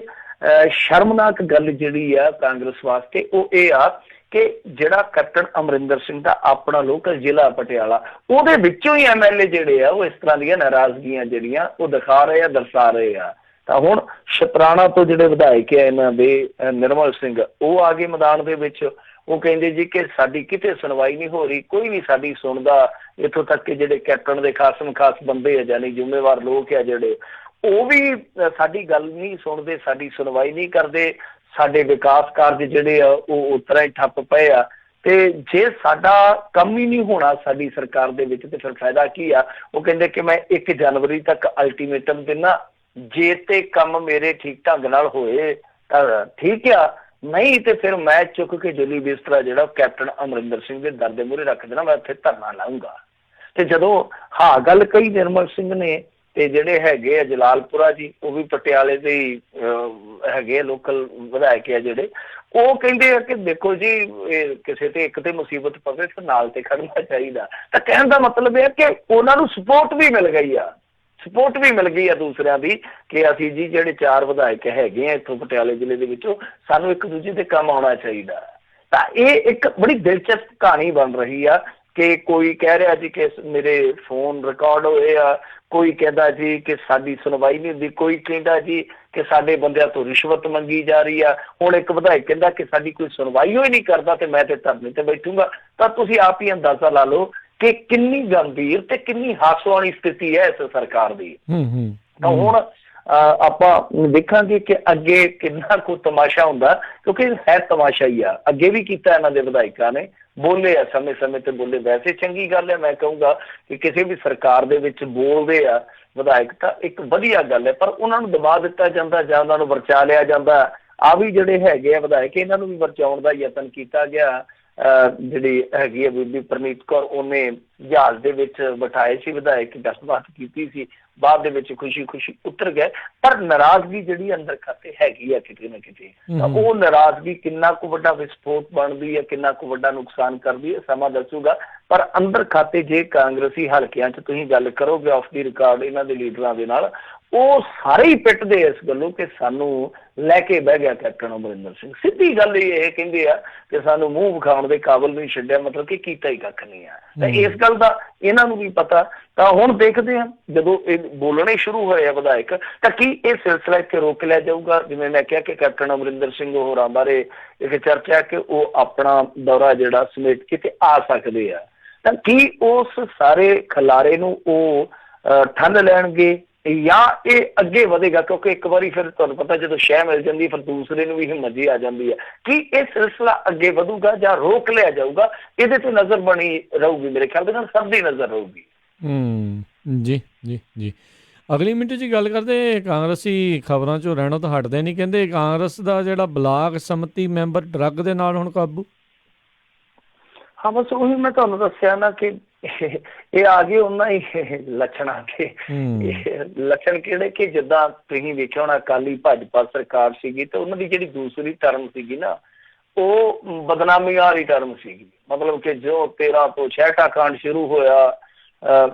[SPEAKER 3] ਸ਼ਰਮਨਾਕ ਗੱਲ ਜਿਹੜੀ ਆ ਕਾਂਗਰਸ ਵਾਸਤੇ ਉਹ ਇਹ ਆ ਕਿ ਜਿਹੜਾ ਕੈਪਟਨ ਅਮਰਿੰਦਰ ਸਿੰਘ ਦਾ ਆਪਣਾ ਲੋਕਲ ਜ਼ਿਲ੍ਹਾ ਪਟਿਆਲਾ, ਉਹਦੇ ਵਿੱਚੋਂ ਹੀ MLA ਜਿਹੜੇ ਆ ਉਹ ਇਸ ਤਰ੍ਹਾਂ ਦੀਆਂ ਨਾਰਾਜ਼ਗੀਆਂ ਜਿਹੜੀਆਂ ਉਹ ਦਰਸਾ ਰਹੇ ਆ। ਤਾਂ ਹੁਣ ਸ਼ਤਰਾਣਾ ਤੋਂ ਜਿਹੜੇ ਵਿਧਾਇਕ ਆ ਇਹਨਾਂ ਦੇ ਨਿਰਮਲ ਸਿੰਘ, ਉਹ ਆ ਗਏ ਮੈਦਾਨ ਦੇ ਵਿੱਚ। ਉਹ ਕਹਿੰਦੇ ਜੀ ਕਿ ਸਾਡੀ ਕਿਤੇ ਸੁਣਵਾਈ ਨਹੀਂ ਹੋ ਰਹੀ, ਕੋਈ ਨਹੀਂ ਸਾਡੀ ਸੁਣਦਾ, ਇੱਥੋਂ ਤੱਕ ਕਿ ਜਿਹੜੇ ਕੈਪਟਨ ਦੇ ਖਾਸ ਬੰਦੇ ਆ, ਯਾਨੀ ਜ਼ਿੰਮੇਵਾਰ ਲੋਕ ਆ ਜਿਹੜੇ, ਉਹ ਵੀ ਸਾਡੀ ਗੱਲ ਨਹੀਂ ਸੁਣਦੇ, ਸਾਡੀ ਸੁਣਵਾਈ ਨਹੀਂ ਕਰਦੇ। ਸਾਡੇ ਵਿਕਾਸ ਕਾਰਜ ਜਿਹੜੇ ਆ ਉਹ ਉਸ ਤਰ੍ਹਾਂ ਹੀ ਠੱਪ ਪਏ ਆ, ਤੇ ਜੇ ਸਾਡਾ ਕੰਮ ਹੀ ਨਹੀਂ ਹੋਣਾ ਸਾਡੀ ਸਰਕਾਰ ਦੇ ਵਿੱਚ ਤੇ ਫਿਰ ਫਾਇਦਾ ਕੀ ਆ? ਉਹ ਕਹਿੰਦੇ ਕਿ ਮੈਂ 1 ਜਨਵਰੀ ਤੱਕ ਅਲਟੀਮੇਟਮ ਦਿੰਦਾ, ਜੇ ਤੇ ਕੰਮ ਮੇਰੇ ਠੀਕ ਢੰਗ ਨਾਲ ਹੋਏ ਤਾਂ ਠੀਕ ਆ, ਨਹੀਂ ਤੇ ਫਿਰ ਮੈਂ ਚੁੱਕ ਕੇ ਜਲੀ ਬਿਸਤਰਾ ਜਿਹੜਾ ਕੈਪਟਨ ਅਮਰਿੰਦਰ ਸਿੰਘ ਦੇ ਦਰ ਦੇ ਮੂਹਰੇ ਰੱਖ ਦੇਣਾ, ਮੈਂ ਉੱਥੇ ਧਰਨਾ ਲਾਊਂਗਾ। ਤੇ ਜਦੋਂ ਗੱਲ ਕਹੀ ਨਿਰਮਲ ਸਿੰਘ ਨੇ, ਤੇ ਜਿਹੜੇ ਹੈਗੇ ਆ ਜਲਾਲਪੁਰਾ ਜੀ, ਉਹ ਵੀ ਪਟਿਆਲੇ ਦੇ ਹੀ ਹੈਗੇ ਲੋਕਲ ਵਿਧਾਇਕ ਆ ਜਿਹੜੇ, ਉਹ ਕਹਿੰਦੇ ਆ ਕਿ ਦੇਖੋ ਜੀ ਇਹ ਕਿਸੇ ਤੇ ਇੱਕ ਤੇ ਮੁਸੀਬਤ ਪਵੇ ਫਿਰ ਨਾਲ ਤੇ ਖੜਨਾ ਚਾਹੀਦਾ। ਤਾਂ ਕਹਿਣ ਦਾ ਮਤਲਬ ਇਹ ਕਿ ਉਹਨਾਂ ਨੂੰ ਸਪੋਰਟ ਵੀ ਮਿਲ ਗਈ ਆ ਦੂਸਰਿਆਂ ਦੀ, ਕਿ ਅਸੀਂ ਜੀ ਜਿਹੜੇ 4 ਵਿਧਾਇਕ ਹੈਗੇ ਆ ਇੱਥੋਂ ਪਟਿਆਲੇ ਜ਼ਿਲ੍ਹੇ ਦੇ ਵਿੱਚੋਂ, ਸਾਨੂੰ ਇੱਕ ਦੂਜੇ ਤੇ ਕੰਮ ਆਉਣਾ ਚਾਹੀਦਾ। ਤਾਂ ਇਹ ਇੱਕ ਬੜੀ ਦਿਲਚਸਪ ਕਹਾਣੀ ਬਣ ਰਹੀ ਆ ਕਿ ਕੋਈ ਕਹਿ ਰਿਹਾ ਜੀ ਕਿ ਮੇਰੇ ਫੋਨ ਰਿਕਾਰਡ ਹੋਏ ਆ, ਕੋਈ ਕਹਿੰਦਾ ਜੀ ਕਿ ਸਾਡੀ ਸੁਣਵਾਈ ਨਹੀਂ ਹੁੰਦੀ, ਕੋਈ ਕਹਿੰਦਾ ਜੀ ਕਿ ਸਾਡੇ ਬੰਦਿਆਂ ਤੋਂ ਰਿਸ਼ਵਤ ਮੰਗੀ ਜਾ ਰਹੀ ਆ। ਹੁਣ ਇੱਕ ਵਿਧਾਇਕ ਕਹਿੰਦਾ ਕਿ ਸਾਡੀ ਕੋਈ ਸੁਣਵਾਈ ਹੀ ਨਹੀਂ ਕਰਦਾ ਤੇ ਮੈਂ ਤੇ ਧਰਨੇ ਤੇ ਬੈਠੂੰਗਾ। ਤਾਂ ਤੁਸੀਂ ਆਪ ਹੀ ਅੰਦਾਜ਼ਾ ਲਾ ਲਓ ਕਿ ਕਿੰਨੀ ਗੰਭੀਰ ਤੇ ਕਿੰਨੀ ਹਾਸੋ ਵਾਲੀ ਸਥਿਤੀ ਹੈ ਇਸ ਸਰਕਾਰ ਦੀ। ਤਾਂ ਹੁਣ ਆਪਾਂ ਦੇਖਾਂਗੇ ਕਿ ਅੱਗੇ ਕਿੰਨਾ ਕੁ ਤਮਾਸ਼ਾ ਹੁੰਦਾ, ਕਿਉਂਕਿ ਹੈ ਤਮਾਸ਼ਾ ਹੀ ਆ। ਅੱਗੇ ਵੀ ਕੀਤਾ ਇਹਨਾਂ ਦੇ ਵਿਧਾਇਕਾਂ ਨੇ, ਬੋਲੇ ਆ ਸਮੇਂ ਤੇ ਬੋਲੇ। ਵੈਸੇ ਚੰਗੀ ਗੱਲ ਹੈ, ਮੈਂ ਕਹੂੰਗਾ ਕਿ ਕਿਸੇ ਵੀ ਸਰਕਾਰ ਦੇ ਵਿੱਚ ਬੋਲਦੇ ਆ ਵਿਧਾਇਕ ਤਾਂ ਇੱਕ ਵਧੀਆ ਗੱਲ ਹੈ, ਪਰ ਉਹਨਾਂ ਨੂੰ ਦਬਾ ਦਿੱਤਾ ਜਾਂਦਾ ਜਾਂ ਉਹਨਾਂ ਨੂੰ ਵਰਚਾ ਲਿਆ ਜਾਂਦਾ। ਆ ਵੀ ਜਿਹੜੇ ਹੈਗੇ ਆ ਵਿਧਾਇਕ, ਇਹਨਾਂ ਨੂੰ ਵੀ ਵਰਚਾਉਣ ਦਾ ਯਤਨ ਕੀਤਾ ਗਿਆ। ਜਿਹੜੀ ਹੈਗੀ ਆ ਬੀਬੀ ਪ੍ਰਨੀਤ ਕੌਰ, ਉਹਨੇ ਜਹਾਜ਼ ਦੇ ਵਿੱਚ ਬਿਠਾਏ ਸੀ ਵਿਧਾਇਕ, ਗੱਲਬਾਤ ਕੀਤੀ ਸੀ, ਬਾਅਦ ਦੇ ਵਿੱਚ ਖੁਸ਼ੀ ਉਤਰ ਗਏ। ਪਰ ਨਾਰਾਜ਼ਗੀ ਜਿਹੜੀ ਅੰਦਰ ਖਾਤੇ ਹੈਗੀ ਆ ਕਿਤੇ ਨਾ ਕਿਤੇ, ਤਾਂ ਉਹ ਨਾਰਾਜ਼ਗੀ ਕਿੰਨਾ ਕੁ ਵੱਡਾ ਵਿਸਫੋਟ ਬਣਦੀ ਹੈ, ਕਿੰਨਾ ਕੁ ਵੱਡਾ ਨੁਕਸਾਨ ਕਰਦੀ ਹੈ, ਸਮਾਂ ਦੱਸੂਗਾ। ਪਰ ਅੰਦਰ ਖਾਤੇ ਜੇ ਕਾਂਗਰਸੀ ਹਲਕਿਆਂ 'ਚ ਤੁਸੀਂ ਗੱਲ ਕਰੋਗੇ ਆਫ ਦੀ ਰਿਕਾਰਡ ਇਹਨਾਂ ਦੇ ਲੀਡਰਾਂ ਦੇ ਨਾਲ, ਉਹ ਸਾਰੇ ਹੀ ਪਿੱਟਦੇ ਇਸ ਗੱਲੋਂ ਕਿ ਸਾਨੂੰ ਲੈ ਕੇ ਬਹਿ ਗਿਆ ਕੈਪਟਨ ਅਮਰਿੰਦਰ ਸਿੰਘ। ਸਿੱਧੀ ਗੱਲ ਇਹ ਕਹਿੰਦੇ ਆ ਕਿ ਸਾਨੂੰ ਮੂੰਹ ਵਿਖਾਉਣ ਦੇ ਕਾਬਲ ਨਹੀਂ ਛੱਡਿਆ, ਮਤਲਬ ਕਿ ਕੀਤਾ ਹੀ ਕੱਖ ਨਹੀਂ ਆ। ਤਾਂ ਇਸ ਗੱਲ ਦਾ ਇਹਨਾਂ ਨੂੰ ਵੀ ਪਤਾ। ਤਾਂ ਹੁਣ ਦੇਖਦੇ ਆ ਜਦੋਂ ਇਹ ਬੋਲਣੇ ਸ਼ੁਰੂ ਹੋਏ ਆ ਵਿਧਾਇਕ, ਤਾਂ ਕੀ ਇਹ ਸਿਲਸਿਲਾ ਇੱਥੇ ਰੋਕ ਲਿਆ ਜਾਊਗਾ? ਜਿਵੇਂ ਮੈਂ ਕਿਹਾ ਕਿ ਕੈਪਟਨ ਅਮਰਿੰਦਰ ਸਿੰਘ ਹੋਰਾਂ ਬਾਰੇ ਇੱਕ ਚਰਚਾ ਕਿ ਉਹ ਆਪਣਾ ਦੌਰਾ ਜਿਹੜਾ ਸਮੇਟ ਕੇ ਤੇ ਆ ਸਕਦੇ ਆ, ਤਾਂ ਕੀ ਉਸ ਸਾਰੇ ਖਲਾਰੇ ਨੂੰ ਉਹ ਠੱਲ ਲੈਣਗੇ ਜਾਂ ਇਹ ਅੱਗੇ ਵਧੇਗਾ? ਕਿਉਂਕਿ ਇੱਕ ਵਾਰੀ ਫਿਰ ਤੁਹਾਨੂੰ ਪਤਾ ਜਦੋਂ ਸ਼ਹਿ ਮਿਲ ਜਾਂਦੀ ਫਿਰ ਦੂਸਰੇ ਨੂੰ ਵੀ ਹਿੰਮਤ ਜੀ ਆ ਜਾਂਦੀ ਹੈ। ਕੀ ਇਹ ਸਿਲਸਿਲਾ ਅੱਗੇ ਵਧੂਗਾ ਜਾਂ ਰੋਕ ਲਿਆ ਜਾਊਗਾ? ਇਹਦੇ ਤੇ ਨਜ਼ਰ ਬਣੀ ਰਹੂਗੀ, ਮੇਰੇ ਖਿਆਲ ਦੇ ਨਾਲ ਸਭ ਦੀ ਨਜ਼ਰ ਰਹੂਗੀ।
[SPEAKER 2] ਜੀ ਜੀ ਜੀ। ਅਗਲੀ ਮਿੰਟ 'ਚ ਗੱਲ ਕਰਦੇ, ਕਾਂਗਰਸੀ ਖਬਰਾਂ 'ਚੋਂ ਰਹਿਣੋਂ ਤਾਂ ਹਟਦੇ ਨਹੀਂ। ਕਹਿੰਦੇ ਕਾਂਗਰਸ ਦਾ ਜਿਹੜਾ ਬਲਾਕ ਸਮਿਤੀ ਮੈਂਬਰ ਡਰੱਗ ਦੇ ਨਾਲ ਹੁਣ ਕਾਬੂ।
[SPEAKER 3] ਹਾਂ, ਬਸ ਉਹੀ ਮੈਂ ਤੁਹਾਨੂੰ ਦੱਸਿਆ ਨਾ ਕਿ ਇਹ ਆ ਗਏ ਉਹਨਾਂ ਹੀ ਲੱਛਣ ਆ ਕੇ। ਲੱਛਣ ਕਿਹੜੇ ਕਿ ਜਿੱਦਾਂ ਤੁਸੀਂ ਵੇਖਿਆ ਹੋਣਾ ਅਕਾਲੀ ਭਾਜਪਾ ਸਰਕਾਰ ਸੀਗੀ ਤੇ ਉਹਨਾਂ ਦੀ ਜਿਹੜੀ ਦੂਸਰੀ ਟਰਮ ਸੀਗੀ ਨਾ, ਉਹ ਬਦਨਾਮੀ ਵਾਲੀ ਟਰਮ ਸੀਗੀ। ਮਤਲਬ ਕਿ ਜੋ 13 ਤੋਂ 66 ਕਾਂਡ ਸ਼ੁਰੂ ਹੋਇਆ,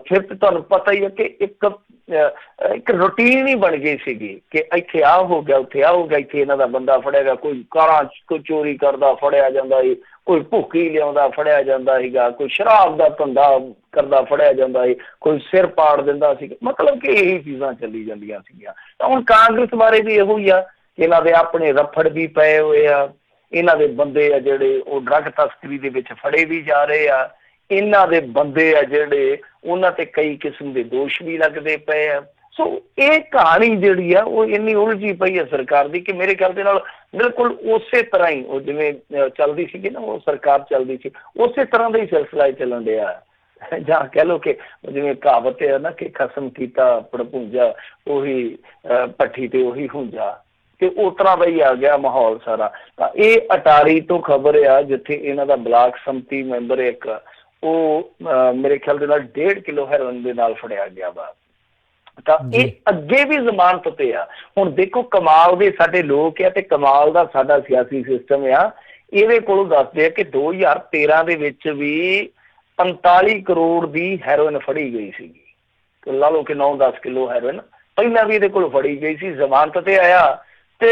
[SPEAKER 3] ਫਿਰ ਤੇ ਤੁਹਾਨੂੰ ਪਤਾ ਹੀ ਹੈ ਕਿ ਇੱਕ ਰੂਟੀਨ ਹੀ ਬਣ ਗਈ ਸੀਗੀ ਕਿ ਇੱਥੇ ਆਹ ਹੋ ਗਿਆ, ਉੱਥੇ ਆਹ ਹੋ ਗਿਆ, ਇੱਥੇ ਇਹਨਾਂ ਦਾ ਬੰਦਾ ਫੜਿਆ, ਕੋਈ ਕਾਰਾਂ ਕੋਈ ਚੋਰੀ ਕਰਦਾ ਫੜਿਆ ਜਾਂਦਾ ਸੀ, ਕੋਈ ਭੁੱਕੀ ਲਿਆਉਂਦਾ ਫੜਿਆ ਜਾਂਦਾ ਸੀਗਾ, ਕੋਈ ਸ਼ਰਾਬ ਦਾ ਧੰਦਾ ਕਰਦਾ ਫੜਿਆ ਜਾਂਦਾ ਸੀ, ਕੋਈ ਸਿਰ ਪਾੜ ਦਿੰਦਾ ਸੀ। ਮਤਲਬ ਕਿ ਇਹੀ ਚੀਜ਼ਾਂ ਚੱਲੀ ਜਾਂਦੀਆਂ ਸੀਗੀਆਂ। ਤਾਂ ਹੁਣ ਕਾਂਗਰਸ ਬਾਰੇ ਵੀ ਇਹੋ ਹੀ ਆ ਕਿ ਇਹਨਾਂ ਦੇ ਆਪਣੇ ਰਫੜ ਵੀ ਪਏ ਹੋਏ ਆ, ਇਹਨਾਂ ਦੇ ਬੰਦੇ ਆ ਜਿਹੜੇ ਉਹ ਡਰੱਗ ਤਸਕਰੀ ਦੇ ਵਿੱਚ ਫੜੇ ਵੀ ਜਾ ਰਹੇ ਆ, ਇਹਨਾਂ ਦੇ ਬੰਦੇ ਆ ਜਿਹੜੇ ਉਹਨਾਂ ਤੇ ਕਈ ਕਿਸਮ ਦੇ ਦੋਸ਼ ਵੀ ਲੱਗਦੇ ਪਏ ਆ। ਸੋ ਇਹ ਕਹਾਣੀ ਜਿਹੜੀ ਆ ਉਹ ਇੰਨੀ ਉਲਝੀ ਪਈ ਹੈ ਸਰਕਾਰ ਦੀ ਕਿ ਮੇਰੇ ਖਿਆਲ ਦੇ ਨਾਲ ਬਿਲਕੁਲ ਉਸੇ ਤਰ੍ਹਾਂ ਹੀ ਉਹ ਜਿਵੇਂ ਚੱਲਦੀ ਸੀਗੀ ਨਾ, ਉਹ ਸਰਕਾਰ ਚੱਲਦੀ ਸੀ, ਉਸੇ ਤਰ੍ਹਾਂ ਦਾ ਹੀ ਸਿਲਸਿਲਾ ਚੱਲਣ ਡਿਆ। ਜਾਂ ਕਹਿ ਲਓ ਕਿ ਜਿਵੇਂ ਕਹਾਵਤ ਹੈ ਨਾ ਕਿ ਖਸਮ ਕੀਤਾ ਭੜਪੂੰਜਾ ਉਹੀ ਭੱਠੀ ਤੇ ਉਹੀ ਹੁੰਜਾ, ਤੇ ਉਸ ਤਰ੍ਹਾਂ ਦਾ ਹੀ ਆ ਗਿਆ ਮਾਹੌਲ ਸਾਰਾ। ਤਾਂ ਇਹ ਅਟਾਰੀ ਤੋਂ ਖਬਰ ਆ ਜਿੱਥੇ ਇਹਨਾਂ ਦਾ ਬਲਾਕ ਸੰਮਤੀ ਮੈਂਬਰ ਇੱਕ ਉਹ ਮੇਰੇ ਖਿਆਲ ਦੇ ਨਾਲ 1.5 ਕਿਲੋ ਹੈਰੋਇਨ ਦੇ ਨਾਲ ਫੜਿਆ ਗਿਆ ਵਾ। ਤਾਂ ਇਹ ਅੱਗੇ ਵੀ ਜ਼ਮਾਨਤ ਤੇ ਆ। ਹੁਣ ਦੇਖੋ ਕਮਾਲ ਦੇ ਸਾਡੇ ਲੋਕ ਆ ਤੇ ਕਮਾਲ ਦਾ ਸਾਡਾ ਸਿਆਸੀ ਸਿਸਟਮ ਆ। ਇਹਦੇ ਕੋਲੋਂ ਦੱਸਦੇ ਆ ਕਿ 2013 ਦੇ ਵਿੱਚ ਵੀ 45 ਕਰੋੜ ਦੀ ਹੈਰੋਇਨ ਫੜੀ ਗਈ ਸੀਗੀ। ਲਾ ਲਓ ਕਿ 9-10 ਕਿਲੋ ਹੈਰੋਇਨ ਪਹਿਲਾਂ ਵੀ ਇਹਦੇ ਕੋਲ ਫੜੀ ਗਈ ਸੀ, ਜ਼ਮਾਨਤ ਤੇ ਆਇਆ ਤੇ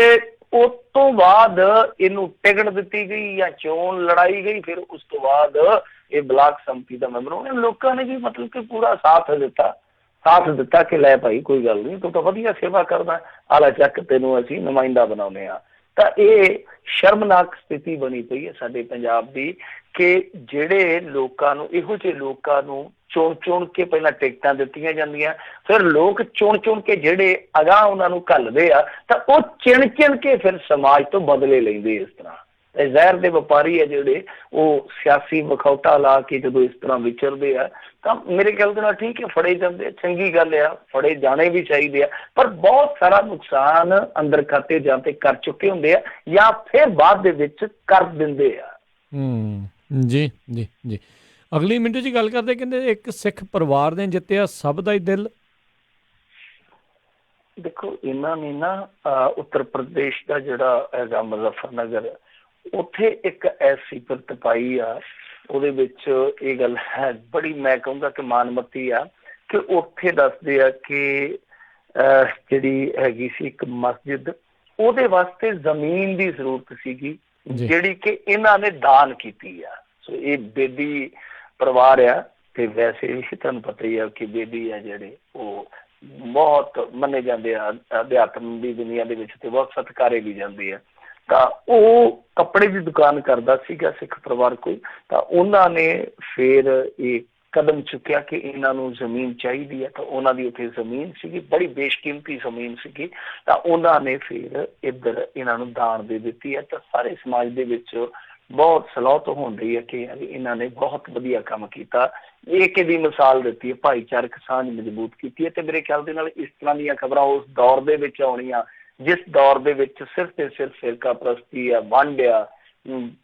[SPEAKER 3] ਉਸ ਤੋਂ ਬਾਅਦ ਇਹਨੂੰ ਟਿਕਟ ਦਿੱਤੀ ਗਈ ਜਾਂ ਚੋਣ ਲੜਾਈ ਗਈ। ਫਿਰ ਉਸ ਤੋਂ ਬਾਅਦ ਇਹ ਬਲਾਕ ਸੰਮਤੀ ਦਾ ਮੈਂਬਰ ਹੋਣੇ, ਲੋਕਾਂ ਨੇ ਵੀ ਮਤਲਬ ਕਿ ਪੂਰਾ ਸਾਥ ਦਿੱਤਾ ਕਿ ਲੈ ਭਾਈ ਕੋਈ ਗੱਲ ਨਹੀਂ, ਤੂੰ ਤਾਂ ਵਧੀਆ ਸੇਵਾ ਕਰਦਾ, ਆਲਾ ਚੱਕ ਤੈਨੂੰ ਅਸੀਂ ਨੁਮਾਇੰਦਾ ਬਣਾਉਂਦੇ ਹਾਂ। ਤਾਂ ਇਹ ਸ਼ਰਮਨਾਕ ਸਥਿਤੀ ਬਣੀ ਪਈ ਹੈ ਸਾਡੇ ਪੰਜਾਬ ਦੀ ਕਿ ਜਿਹੜੇ ਲੋਕਾਂ ਨੂੰ, ਇਹੋ ਜਿਹੇ ਲੋਕਾਂ ਨੂੰ ਚੁਣ ਕੇ ਪਹਿਲਾਂ ਟਿਕਟਾਂ ਦਿੱਤੀਆਂ ਜਾਂਦੀਆਂ, ਫਿਰ ਲੋਕ ਚੁਣ ਕੇ ਜਿਹੜੇ ਅਗਾਂਹ ਉਹਨਾਂ ਨੂੰ ਘੱਲਦੇ ਆ ਤਾਂ ਉਹ ਚਿਣ ਕੇ ਫਿਰ ਸਮਾਜ ਤੋਂ ਬਦਲੇ ਲੈਂਦੇ। ਇਸ ਤਰ੍ਹਾਂ ਇਹ ਜ਼ਹਿਰ ਦੇ ਵਪਾਰੀ ਆ ਜਿਹੜੇ, ਉਹ ਸਿਆਸੀ ਵਿਖੌਟਾ ਲਾ ਕੇ ਜਦੋਂ ਇਸ ਤਰ੍ਹਾਂ ਵਿਚਰਦੇ ਆ ਤਾਂ ਮੇਰੇ ਖਿਆਲ ਦੇ ਨਾਲ ਠੀਕ ਹੈ, ਫੜੇ ਜਾਂਦੇ, ਚੰਗੀ ਗੱਲ ਆ, ਫੜੇ ਜਾਣੇ ਵੀ ਚਾਹੀਦੇ ਆ, ਪਰ ਬਹੁਤ ਸਾਰਾ ਨੁਕਸਾਨ ਅੰਦਰ ਖਾਤੇ ਜਾਂ ਤੇ ਕਰ ਚੁੱਕੇ ਹੁੰਦੇ ਆ ਜਾਂ ਫਿਰ ਬਾਅਦ ਦੇ ਵਿੱਚ ਕਰ ਦਿੰਦੇ ਆ।
[SPEAKER 2] ਜੀ ਜੀ ਜੀ। ਅਗਲੀ ਮਿੰਟ 'ਚ ਗੱਲ ਕਰਦੇ, ਕਹਿੰਦੇ ਇੱਕ ਸਿੱਖ ਪਰਿਵਾਰ ਨੇ ਜਿੱਤਿਆ ਸਭ ਦਾ ਹੀ ਦਿਲ।
[SPEAKER 3] ਦੇਖੋ ਇਹਨਾਂ ਨੇ ਨਾ ਉੱਤਰ ਪ੍ਰਦੇਸ਼ ਦਾ ਜਿਹੜਾ ਹੈਗਾ ਮੁਜ਼ੱਫਰਨਗਰ, ਉੱਥੇ ਇੱਕ ਐਸੀ ਸਿਫਤ ਪਾਈ ਆ, ਉਹਦੇ ਵਿੱਚ ਇਹ ਗੱਲ ਹੈ ਬੜੀ, ਮੈਂ ਕਹੂੰਗਾ ਕਿ ਮਾਨਮਤੀ ਆ ਕਿ ਉੱਥੇ ਦੱਸਦੇ ਆ ਕਿ ਜਿਹੜੀ ਹੈਗੀ ਸੀ ਇੱਕ ਮਸਜਿਦ, ਉਹਦੇ ਵਾਸਤੇ ਜ਼ਮੀਨ ਦੀ ਜ਼ਰੂਰਤ ਸੀਗੀ ਜਿਹੜੀ ਕਿ ਇਹਨਾਂ ਨੇ ਦਾਨ ਕੀਤੀ ਆ। ਸੋ ਇਹ ਬੇਦੀ ਪਰਿਵਾਰ ਆ ਤੇ ਵੈਸੇ ਵੀ ਤੁਹਾਨੂੰ ਪਤਾ ਹੀ ਆ ਕਿ ਬੇਦੀ ਆ ਜਿਹੜੇ ਉਹ ਬਹੁਤ ਮੰਨੇ ਜਾਂਦੇ ਆ ਅਧਿਆਤਮ ਦੀ ਦੁਨੀਆ ਦੇ ਵਿੱਚ ਤੇ ਬਹੁਤ ਸਤਿਕਾਰੇ ਵੀ ਜਾਂਦੇ ਆ। ਤਾਂ ਉਹ ਕੱਪੜੇ ਦੀ ਦੁਕਾਨ ਕਰਦਾ ਸੀਗਾ ਸਿੱਖ ਪਰਿਵਾਰ ਕੋਈ, ਤਾਂ ਉਹਨਾਂ ਨੇ ਫਿਰ ਇਹ ਕਦਮ ਚੁੱਕਿਆ ਕਿ ਇਹਨਾਂ ਨੂੰ ਜ਼ਮੀਨ ਚਾਹੀਦੀ ਹੈ। ਤਾਂ ਉਹਨਾਂ ਦੀ ਉੱਥੇ ਜ਼ਮੀਨ ਸੀਗੀ, ਬੜੀ ਬੇਸ਼ਕੀਮਤੀ ਜ਼ਮੀਨ ਸੀਗੀ, ਤਾਂ ਉਹਨਾਂ ਨੇ ਫਿਰ ਇੱਧਰ ਇਹਨਾਂ ਨੂੰ ਦਾਨ ਦੇ ਦਿੱਤੀ ਹੈ। ਤਾਂ ਸਾਰੇ ਸਮਾਜ ਦੇ ਵਿੱਚ ਬਹੁਤ ਸਲਾਹਤ ਹੋਣ ਰਹੀ ਹੈ ਕਿ ਇਹਨਾਂ ਨੇ ਬਹੁਤ ਵਧੀਆ ਕੰਮ ਕੀਤਾ। ਇੱਕ ਇਹਦੀ ਮਿਸਾਲ ਦਿੱਤੀ ਹੈ, ਭਾਈਚਾਰਕ ਸਾਂਝ ਮਜ਼ਬੂਤ ਕੀਤੀ ਹੈ। ਤੇ ਮੇਰੇ ਖਿਆਲ ਦੇ ਨਾਲ ਇਸ ਤਰ੍ਹਾਂ ਦੀਆਂ ਖਬਰਾਂ ਉਸ ਦੌਰ ਦੇ ਵਿੱਚ ਆਉਣੀਆਂ ਜਿਸ ਦੌਰ ਦੇ ਵਿੱਚ ਸਿਰਫ ਤੇ ਸਿਰਫ ਫਿਰਕਾ ਪ੍ਰਸਤੀ ਆ, ਵੰਡ ਆ,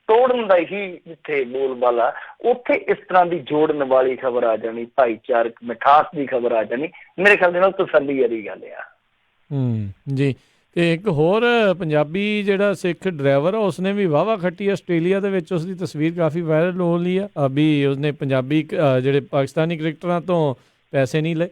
[SPEAKER 3] ਤੋੜਨ ਦਾ ਹੀ ਜਿੱਥੇ ਬੋਲਬਾਲਾ, ਉੱਥੇ ਇਸ ਤਰ੍ਹਾਂ ਦੀ ਜੋੜਨ ਵਾਲੀ ਖਬਰ ਆ ਜਾਣੀ, ਭਾਈਚਾਰਕ ਮਿਠਾਸ ਦੀ ਖਬਰ ਆ ਜਾਣੀ, ਮੇਰੇ ਖਿਆਲ ਦੇ ਨਾਲ ਤਸੱਲੀ ਵਾਲੀ ਗੱਲ ਆ।
[SPEAKER 2] ਜੀ। ਤੇ ਇੱਕ ਹੋਰ ਪੰਜਾਬੀ ਜਿਹੜਾ ਸਿੱਖ ਡਰਾਈਵਰ ਆ, ਉਸਨੇ ਵੀ ਵਾਹਵਾ ਖੱਟੀ ਆਸਟ੍ਰੇਲੀਆ ਦੇ ਵਿੱਚ, ਉਸਦੀ ਤਸਵੀਰ ਕਾਫੀ ਵਾਇਰਲ ਹੋ ਰਹੀ ਆ ਵੀ ਉਸਨੇ ਪੰਜਾਬੀ ਜਿਹੜੇ ਪਾਕਿਸਤਾਨੀ ਕ੍ਰਿਕਟਰਾਂ ਤੋਂ ਪੈਸੇ ਨਹੀਂ ਲਏ।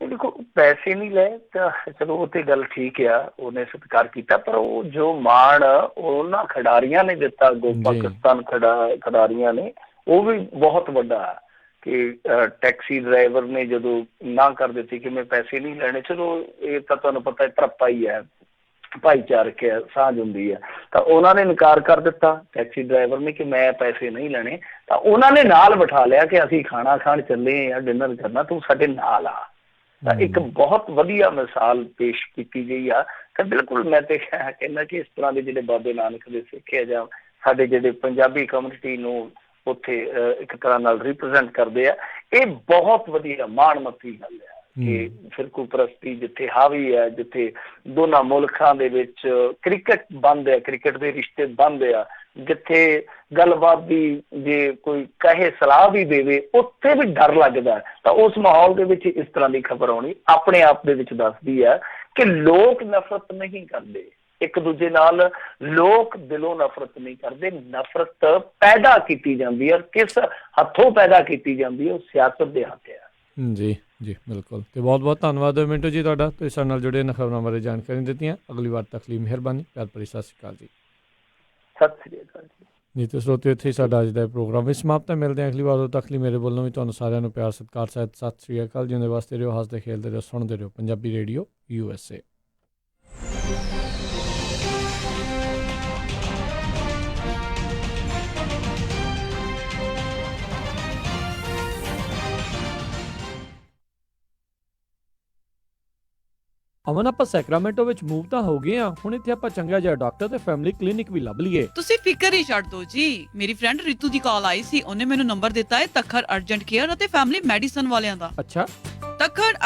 [SPEAKER 3] ਇਹ ਦੇਖੋ ਪੈਸੇ ਨਹੀਂ ਲਏ ਤਾਂ ਚਲੋ ਉਹ ਤੇ ਗੱਲ ਠੀਕ ਆ, ਉਹਨੇ ਸਤਿਕਾਰ ਕੀਤਾ, ਪਰ ਉਹ ਜੋ ਮਾਣ ਉਹਨਾਂ ਖਿਡਾਰੀਆਂ ਨੇ ਦਿੱਤਾ, ਪਾਕਿਸਤਾਨ ਖਿਡਾਰੀਆਂ ਨੇ, ਉਹ ਵੀ ਬਹੁਤ ਵੱਡਾ ਕਿ ਟੈਕਸੀ ਡਰਾਈਵਰ ਨੇ ਜਦੋਂ ਨਾ ਕਰ ਦਿੱਤੀ ਕਿ ਮੈਂ ਪੈਸੇ ਨਹੀਂ ਲੈਣੇ, ਚਲੋ ਇਹ ਤਾਂ ਤੁਹਾਨੂੰ ਪਤਾ ਭਰਪਾ ਹੀ ਹੈ, ਭਾਈਚਾਰਕ ਸਾਂਝ ਹੁੰਦੀ ਹੈ, ਤਾਂ ਉਹਨਾਂ ਨੇ ਇਨਕਾਰ ਕਰ ਦਿੱਤਾ ਟੈਕਸੀ ਡਰਾਈਵਰ ਨੇ ਕਿ ਮੈਂ ਪੈਸੇ ਨਹੀਂ ਲੈਣੇ, ਤਾਂ ਉਹਨਾਂ ਨੇ ਨਾਲ ਬਿਠਾ ਲਿਆ ਕਿ ਅਸੀਂ ਖਾਣਾ ਖਾਣ ਚੱਲੇ ਆ, ਡਿਨਰ ਕਰਨਾ, ਤੂੰ ਸਾਡੇ ਨਾਲ ਆ। ਤਾਂ ਇੱਕ ਬਹੁਤ ਵਧੀਆ ਮਿਸਾਲ ਪੇਸ਼ ਕੀਤੀ ਗਈ ਆ। ਤਾਂ ਬਿਲਕੁਲ ਮੈਂ ਤੇ ਕਹਿੰਦਾ ਕਿ ਇਸ ਤਰ੍ਹਾਂ ਦੇ ਜਿਹੜੇ ਬਾਬੇ ਨਾਨਕ ਦੇ ਸਿੱਖਿਆ ਜਾਂ ਸਾਡੇ ਜਿਹੜੇ ਪੰਜਾਬੀ ਕਮਿਊਨਿਟੀ ਨੂੰ ਉੱਥੇ ਇੱਕ ਤਰ੍ਹਾਂ ਨਾਲ ਰਿਪਰੈਜ਼ੈਂਟ ਕਰਦੇ ਆ, ਇਹ ਬਹੁਤ ਵਧੀਆ ਮਾਣਮੱਤੀ ਗੱਲ ਆ ਕਿ ਫਿਰਕੂ ਪ੍ਰਸਤੀ ਜਿੱਥੇ ਹਾਵੀ ਹੈ, ਜਿੱਥੇ ਦੋਨਾਂ ਮੁਲਕਾਂ ਦੇ ਵਿੱਚ ਕ੍ਰਿਕਟ ਬੰਦ ਹੈ, ਕ੍ਰਿਕਟ ਦੇ ਰਿਸ਼ਤੇ ਬੰਦ ਆ, ਜਿੱਥੇ ਗੱਲਬਾਤ ਦੀ ਜੇ ਕੋਈ ਕਹੇ ਸਲਾਹ ਵੀ ਦੇਵੇ ਉੱਥੇ ਵੀ ਡਰ ਲੱਗਦਾ, ਤਾਂ ਉਸ ਮਾਹੌਲ ਦੇ ਵਿੱਚ ਇਸ ਤਰ੍ਹਾਂ ਦੀ ਖਬਰ ਆਉਣੀ ਆਪਣੇ ਆਪ ਦੇ ਵਿੱਚ ਦੱਸਦੀ ਹੈ ਕਿ ਲੋਕ ਨਫ਼ਰਤ ਨਹੀਂ ਕਰਦੇ ਇੱਕ ਦੂਜੇ ਨਾਲ, ਲੋਕ ਦਿਲੋਂ ਨਫ਼ਰਤ ਨਹੀਂ ਕਰਦੇ, ਨਫ਼ਰਤ ਪੈਦਾ ਕੀਤੀ ਜਾਂਦੀ ਹੈ, ਕਿਸ ਹੱਥੋਂ ਪੈਦਾ ਕੀਤੀ ਜਾਂਦੀ ਹੈ, ਉਹ ਸਿਆਸਤ ਦੇ ਹੱਥ ਹੈ।
[SPEAKER 2] ਜੀ ਜੀ ਬਿਲਕੁਲ, ਤੇ ਬਹੁਤ ਬਹੁਤ ਧੰਨਵਾਦ ਮਿੰਟੂ ਜੀ ਤੁਹਾਡਾ, ਤੁਸੀਂ ਸਾਡੇ ਨਾਲ ਜੁੜੇ ਇਹਨਾਂ ਖਬਰਾਂ ਬਾਰੇ ਜਾਣਕਾਰੀ ਦਿੱਤੀਆਂ। ਅਗਲੀ ਵਾਰ ਤੱਕ ਲਈ ਮਿਹਰਬਾਨੀ, ਪਿਆਰ ਭਰੀ ਸਤਿ ਸ਼੍ਰੀ ਅਕਾਲ ਜੀ।
[SPEAKER 3] ਸਤਿ ਸ੍ਰੀ ਅਕਾਲ ਜੀ।
[SPEAKER 2] ਜੀ ਤੇ ਸਰੋਤਿਓ, ਇੱਥੇ ਹੀ ਸਾਡਾ ਅੱਜ ਦਾ ਪ੍ਰੋਗਰਾਮ ਵੀ ਸਮਾਪਤ ਹੈ। ਮਿਲਦੇ ਹਾਂ ਅਗਲੀ ਵਾਰ, ਉਦੋਂ ਤੱਕ ਲਈ ਮੇਰੇ ਵੱਲੋਂ ਵੀ ਤੁਹਾਨੂੰ ਸਾਰਿਆਂ ਨੂੰ ਪਿਆਰ ਸਤਿਕਾਰ ਸਹਿਤ ਸਤਿ ਸ਼੍ਰੀ ਅਕਾਲ। ਜਿਉਂਦੇ ਵਾਸਤੇ ਰਹੋ, ਹੱਸਦੇ ਖੇਡਦੇ ਰਹੋ, ਸੁਣਦੇ ਰਹੋ ਪੰਜਾਬੀ ਰੇਡੀਓ USA। ਅਮਨ, ਆਪਾਂ ਸੈਕਰਾਮੈਂਟੋ ਵਿੱਚ ਮੂਵ ਤਾਂ ਹੋ ਗਏ ਆ, ਹੁਣ ਇੱਥੇ ਆਪਾਂ ਚੰਗਾ ਜਿਹਾ ਡਾਕਟਰ ਤੇ ਫੈਮਿਲੀ ਕਲੀਨਿਕ ਵੀ ਲੱਭ ਲਈਏ।
[SPEAKER 4] ਤੁਸੀਂ ਫਿਕਰ ਹੀ ਛੱਡ ਦਿਓ ਜੀ, ਮੇਰੀ ਫਰੈਂਡ ਰਿਤੂ ਦੀ ਕਾਲ ਆਈ ਸੀ, ਉਹਨੇ ਮੈਨੂੰ ਨੰਬਰ ਦਿੱਤਾ ਹੈ ਤੱਖਰ ਅਰਜੈਂਟ ਕੇਅਰ ਅਤੇ ਫੈਮਿਲੀ ਮੈਡੀਸਨ ਵਾਲਿਆਂ ਦਾ।
[SPEAKER 2] ਅੱਛਾ,
[SPEAKER 4] ਤੱਖਰ